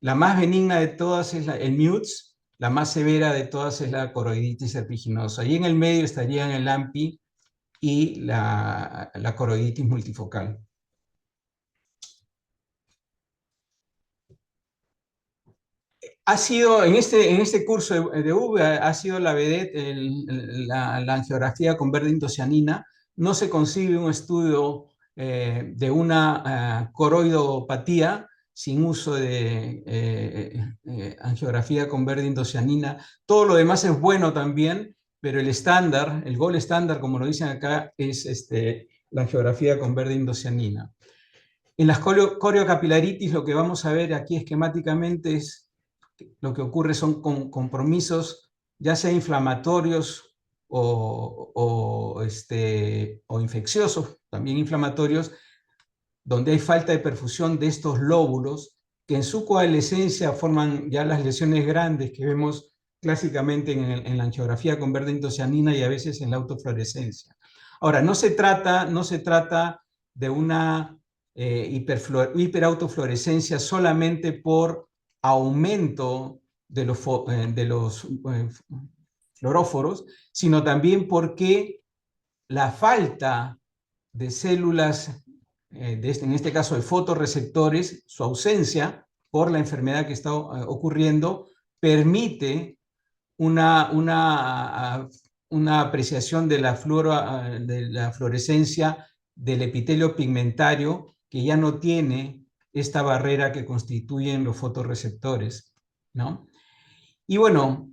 Speaker 2: la más benigna de todas es el MUTS, la más severa de todas es la coroiditis epiginosa. Y en el medio estarían el AMPI y la coroiditis multifocal. Ha sido, en este curso de UV, ha sido la vedette, la angiografía con verde indocianina. No se concibe un estudio de una coroidopatía sin uso de angiografía con verde indocianina. Todo lo demás es bueno también, pero el estándar, el gold estándar, como lo dicen acá, es la angiografía con verde indocianina. En las coriocapilaritis lo que vamos a ver aquí esquemáticamente es lo que ocurre son compromisos, ya sea inflamatorios o infecciosos, también inflamatorios, donde hay falta de perfusión de estos lóbulos, que en su coalescencia forman ya las lesiones grandes que vemos clásicamente en la angiografía con verde indocianina y a veces en la autofluorescencia. Ahora, no se trata de una hiperautofluorescencia solamente por aumento de los fluoróforos, sino también porque la falta de células, en este caso de fotorreceptores, su ausencia por la enfermedad que está ocurriendo, permite una apreciación de de la fluorescencia del epitelio pigmentario que ya no tiene esta barrera que constituyen los fotorreceptores, ¿no? Y bueno,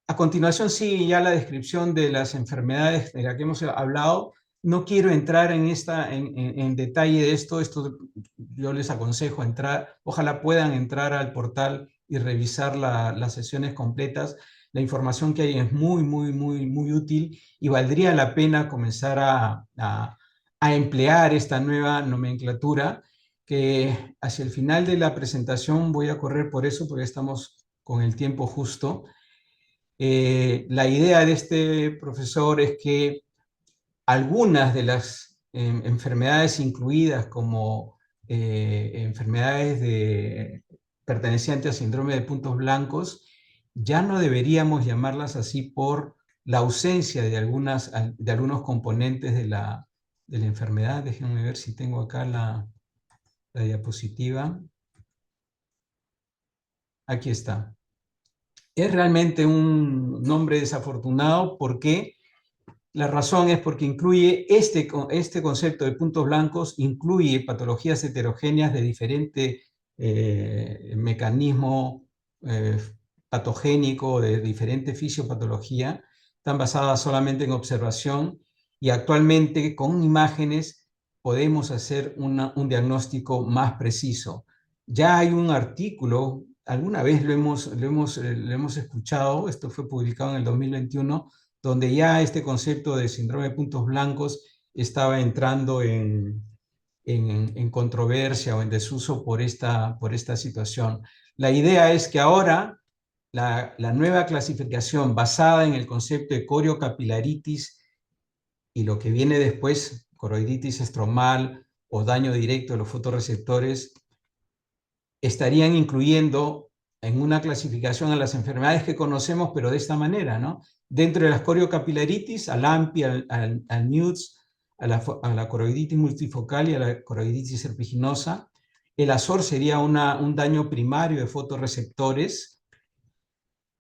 Speaker 2: a continuación sigue ya la descripción de las enfermedades de las que hemos hablado. No quiero entrar en detalle de esto yo les aconsejo entrar, ojalá puedan entrar al portal y revisar las sesiones completas. La información que hay es muy útil y valdría la pena comenzar a emplear esta nueva nomenclatura que hacia el final de la presentación voy a correr por eso porque estamos con el tiempo justo. La idea de este profesor es que algunas de las enfermedades incluidas como pertenecientes al síndrome de puntos blancos, ya no deberíamos llamarlas así por la ausencia de algunos componentes de la enfermedad. Déjenme ver si tengo acá la diapositiva. Aquí está. Es realmente un nombre desafortunado porque la razón es porque incluye este concepto de puntos blancos, incluye patologías heterogéneas de diferente mecanismo patogénico, de diferente fisiopatología, están basadas solamente en observación y actualmente con imágenes podemos hacer un diagnóstico más preciso. Ya hay un artículo, alguna vez lo hemos escuchado, esto fue publicado en el 2021, donde ya este concepto de síndrome de puntos blancos estaba entrando en controversia o en desuso por esta situación. La idea es que ahora la nueva clasificación basada en el concepto de coriocapilaritis y lo que viene después, coroiditis estromal o daño directo de los fotorreceptores, estarían incluyendo en una clasificación a las enfermedades que conocemos, pero de esta manera, ¿no? Dentro de las coriocapilaritis, al AMPI, al NEWS, a la coroiditis multifocal y a la coroiditis serpiginosa. El ASOR sería un daño primario de fotorreceptores.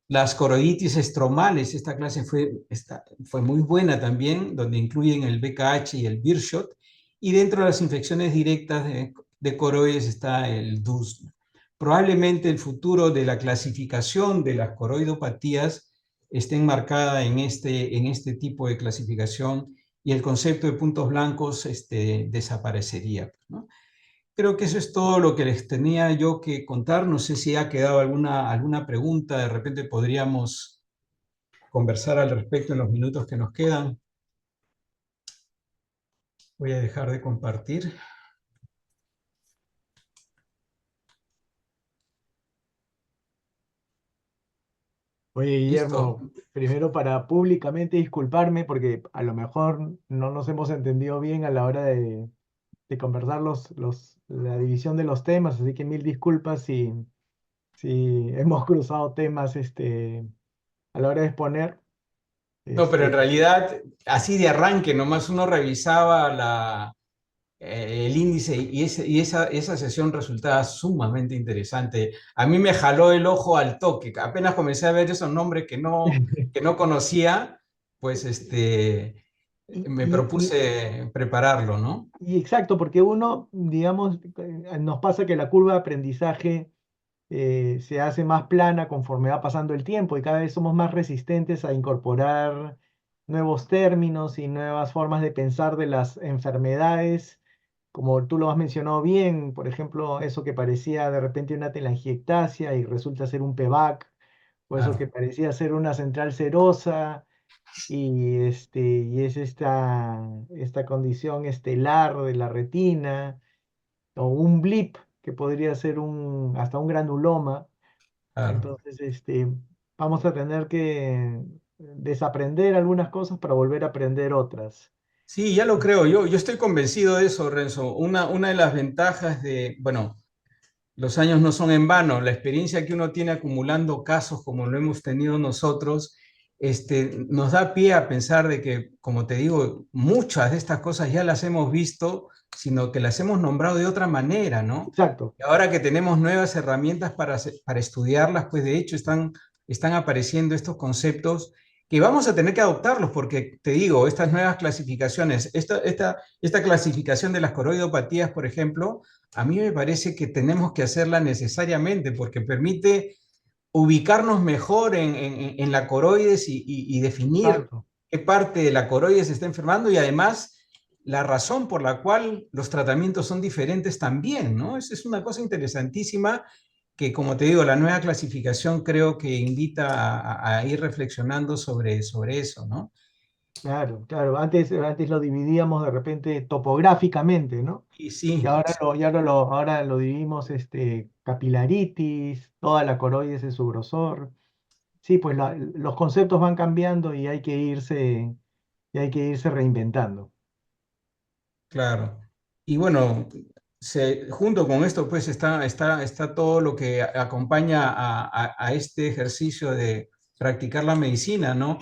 Speaker 2: Las coroiditis estromales, esta clase fue muy buena también, donde incluyen el BKH y el Birdshot. Y dentro de las infecciones directas de coroides está el DUS. Probablemente el futuro de la clasificación de las coroidopatías esté enmarcada en este tipo de clasificación y el concepto de puntos blancos desaparecería, ¿no? Creo que eso es todo lo que les tenía yo que contar. No sé si ha quedado alguna pregunta. De repente podríamos conversar al respecto en los minutos que nos quedan. Voy a dejar de compartir.
Speaker 3: Oye,
Speaker 2: Listo.
Speaker 3: Guillermo, primero para públicamente disculparme porque a lo mejor no nos hemos entendido bien a la hora de conversar la división de los temas, así que mil disculpas si hemos cruzado temas a la hora de exponer.
Speaker 2: No, pero en
Speaker 3: Este,
Speaker 2: realidad, así de arranque, nomás uno revisaba el índice y esa sesión resultaba sumamente interesante. A mí me jaló el ojo al toque. Apenas comencé a ver esos nombres que no conocía, pues
Speaker 3: Y,
Speaker 2: me
Speaker 3: y- y-
Speaker 2: propuse prepararlo, ¿no?
Speaker 3: y exacto, porque uno, digamos, nos pasa que la curva de aprendizaje se hace más plana conforme va pasando el tiempo y cada vez somos más resistentes a incorporar nuevos términos y nuevas formas de pensar de las enfermedades, como tú lo has mencionado bien, por ejemplo, eso que parecía de repente una telangiectasia y resulta ser un PEVAC, o eso que
Speaker 2: Claro,
Speaker 3: parecía ser una central serosa y es esta condición estelar de la retina, o un blip que podría ser hasta un granuloma.
Speaker 2: claro.
Speaker 3: Entonces, vamos a tener que desaprender algunas cosas para volver a aprender otras.
Speaker 2: Sí, ya lo creo. Yo estoy convencido de eso, Renzo. Una de las ventajas de, bueno, los años no son en vano. La experiencia que uno tiene acumulando casos como lo hemos tenido nosotros, nos da pie a pensar de que, como te digo, muchas de estas cosas ya las hemos visto, sino que las hemos nombrado de otra manera, ¿no?
Speaker 3: Exacto,
Speaker 2: Y ahora que tenemos nuevas herramientas para estudiarlas, pues de hecho están apareciendo estos conceptos que vamos a tener que adoptarlos, porque te digo, estas nuevas clasificaciones, esta clasificación de las coroidopatías, por ejemplo, a mí me parece que tenemos que hacerla necesariamente porque permite ubicarnos mejor en la coroides y definir
Speaker 3: exacto.
Speaker 2: qué parte de la coroides se está enfermando y además la razón por la cual los tratamientos son diferentes también, ¿no? Esa es una cosa interesantísima que, como te digo, la nueva clasificación creo que invita a ir reflexionando sobre eso, ¿no?
Speaker 3: Claro, claro. Antes lo dividíamos de repente topográficamente, ¿no?
Speaker 2: Y
Speaker 3: Y
Speaker 2: sí,
Speaker 3: ahora lo dividimos capilaritis, toda la coroides es su grosor. Sí, pues los conceptos van cambiando y hay que irse reinventando.
Speaker 2: claro. Y bueno, junto con esto, pues está todo lo que acompaña a este ejercicio de practicar la medicina, ¿no?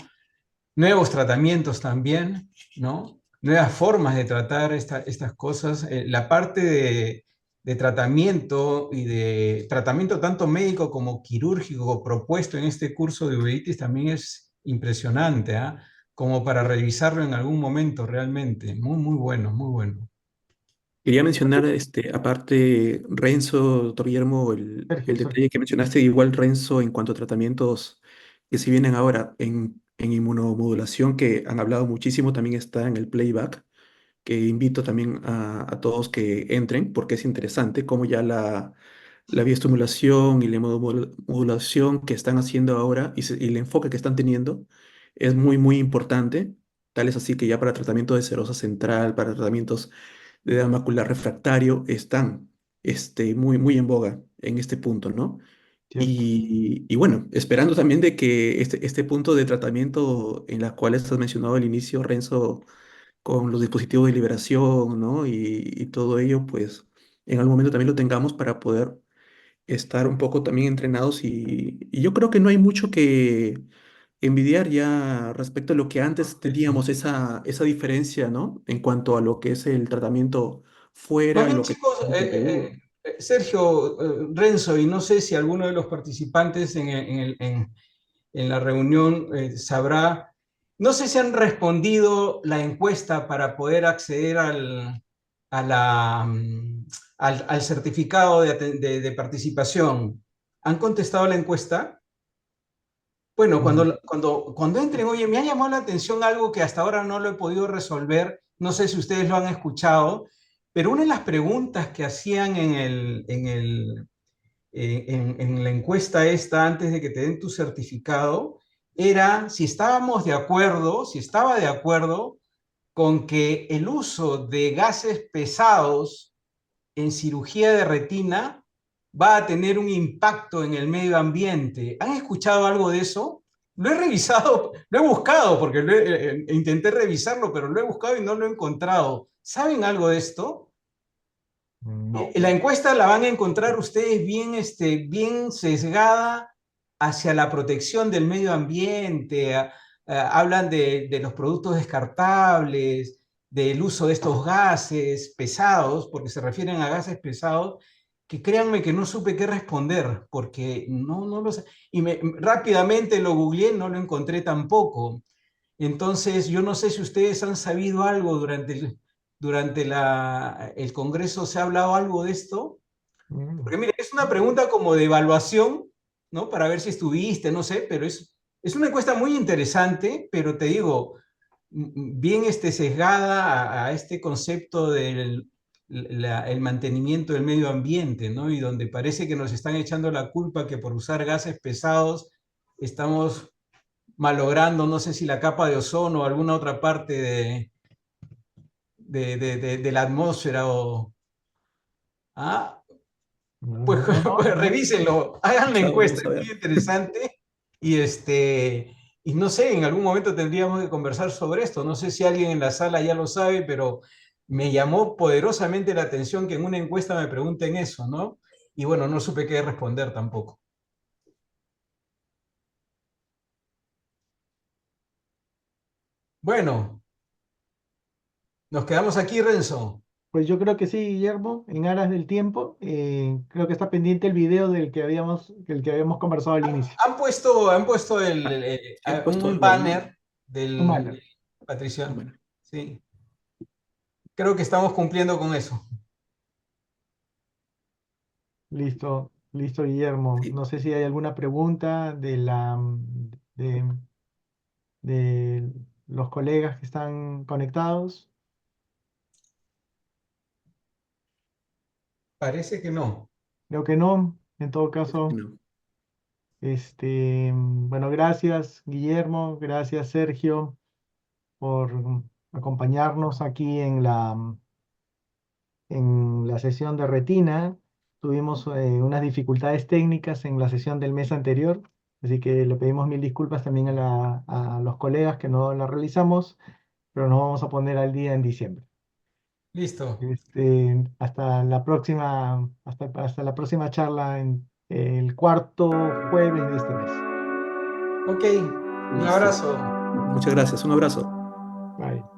Speaker 2: Nuevos tratamientos también, ¿no? Nuevas formas de tratar estas cosas. La parte de tratamiento y de tratamiento tanto médico como quirúrgico propuesto en este curso de uveitis también es impresionante, ¿ah? Como para revisarlo en algún momento realmente. Muy, muy bueno, muy bueno.
Speaker 1: Quería mencionar, aparte, Renzo, doctor Guillermo,
Speaker 3: Sergio,
Speaker 1: el
Speaker 3: Sergio.
Speaker 1: detalle que mencionaste, igual Renzo, en cuanto a tratamientos que se vienen ahora en inmunomodulación, que han hablado muchísimo, también está en el playback, que invito también a todos que entren, porque es interesante cómo ya la bioestimulación y la inmunomodulación que están haciendo ahora y el enfoque que están teniendo es muy, muy importante. Tal es así que ya para tratamiento de serosa central, para tratamientos de edema macular refractario están muy, muy en boga en este punto, ¿no?
Speaker 3: Cierto.
Speaker 1: Y bueno, esperando también de que este punto de tratamiento en la cual has mencionado al inicio, Renzo, con los dispositivos de liberación, ¿no? Y todo ello, pues en algún momento también lo tengamos para poder estar un poco también entrenados y yo creo que no hay mucho que envidiar ya respecto a lo que antes
Speaker 2: Sí, sí.
Speaker 1: teníamos, esa diferencia, ¿no? En cuanto a lo que es el tratamiento
Speaker 2: Más
Speaker 1: fuera y
Speaker 2: bien,
Speaker 1: lo que
Speaker 2: chicos,
Speaker 1: es en Perú.
Speaker 2: Sergio, Renzo, y no sé si alguno de los participantes en la reunión sabrá, no sé si han respondido la encuesta para poder acceder a al certificado de participación. ¿Han contestado la encuesta? Bueno,
Speaker 3: Mm,
Speaker 2: cuando entren, oye, me ha llamado la atención algo que hasta ahora no lo he podido resolver, no sé si ustedes lo han escuchado, pero una de las preguntas que hacían en la encuesta esta, antes de que te den tu certificado, era si estábamos de acuerdo, si estaba de acuerdo con que el uso de gases pesados en cirugía de retina va a tener un impacto en el medio ambiente. ¿Han escuchado algo de eso? Lo he revisado, lo he buscado porque intenté revisarlo, pero lo he buscado y no lo he encontrado. ¿Saben algo de esto?
Speaker 3: no.
Speaker 2: La encuesta la van a encontrar ustedes bien, bien sesgada hacia la protección del medio ambiente. Hablan de los productos descartables, del uso de estos gases pesados, porque se refieren a gases pesados, que créanme que no supe qué responder, porque no lo sé. Y rápidamente lo googleé, no lo encontré tampoco. Entonces, yo no sé si ustedes han sabido algo durante el Congreso, ¿se ha hablado algo de esto?
Speaker 3: Mm.
Speaker 2: Porque mira, es una pregunta como de evaluación, ¿no? Para ver si estuviste, no sé, pero es una encuesta muy interesante, pero te digo, bien sesgada a este concepto del el mantenimiento del medio ambiente, ¿no? Y donde parece que nos están echando la culpa que por usar gases pesados estamos malogrando, no sé si la capa de ozono o alguna otra parte de la atmósfera o... ¿Ah? Pues,
Speaker 3: No, no,
Speaker 2: pues
Speaker 3: no.
Speaker 2: revísenlo, hagan la
Speaker 1: Claro,
Speaker 2: encuesta,
Speaker 1: vamos a
Speaker 2: es muy
Speaker 1: ver.
Speaker 2: interesante. Y, y no sé, en algún momento tendríamos que conversar sobre esto. No sé si alguien en la sala ya lo sabe, pero me llamó poderosamente la atención que en una encuesta me pregunten eso, ¿no? Y bueno, no supe qué responder tampoco. Bueno, nos quedamos aquí, Renzo.
Speaker 3: Pues yo creo que sí, Guillermo, en aras del tiempo, creo que está pendiente el video del que habíamos conversado al inicio.
Speaker 2: Han puesto
Speaker 1: Sí, han puesto
Speaker 2: un
Speaker 1: algo ahí.
Speaker 2: banner del
Speaker 3: Humana.
Speaker 2: Patricia.
Speaker 1: Bueno,
Speaker 2: Sí, creo que estamos cumpliendo con eso.
Speaker 3: Listo, listo, Guillermo.
Speaker 1: sí.
Speaker 3: No sé si hay alguna pregunta de, de los colegas que están conectados.
Speaker 2: Parece que no.
Speaker 3: Creo que no. En todo caso,
Speaker 1: No.
Speaker 3: bueno, gracias, Guillermo. Gracias, Sergio, por acompañarnos aquí en la sesión de retina. Tuvimos unas dificultades técnicas en la sesión del mes anterior, así que le pedimos mil disculpas también a los colegas que no la realizamos, pero nos vamos a poner al día en diciembre.
Speaker 2: Listo.
Speaker 3: Hasta la próxima charla en el cuarto jueves de este mes.
Speaker 2: Ok, un
Speaker 1: Listo.
Speaker 2: abrazo.
Speaker 1: Muchas gracias. Un abrazo.
Speaker 3: Bye.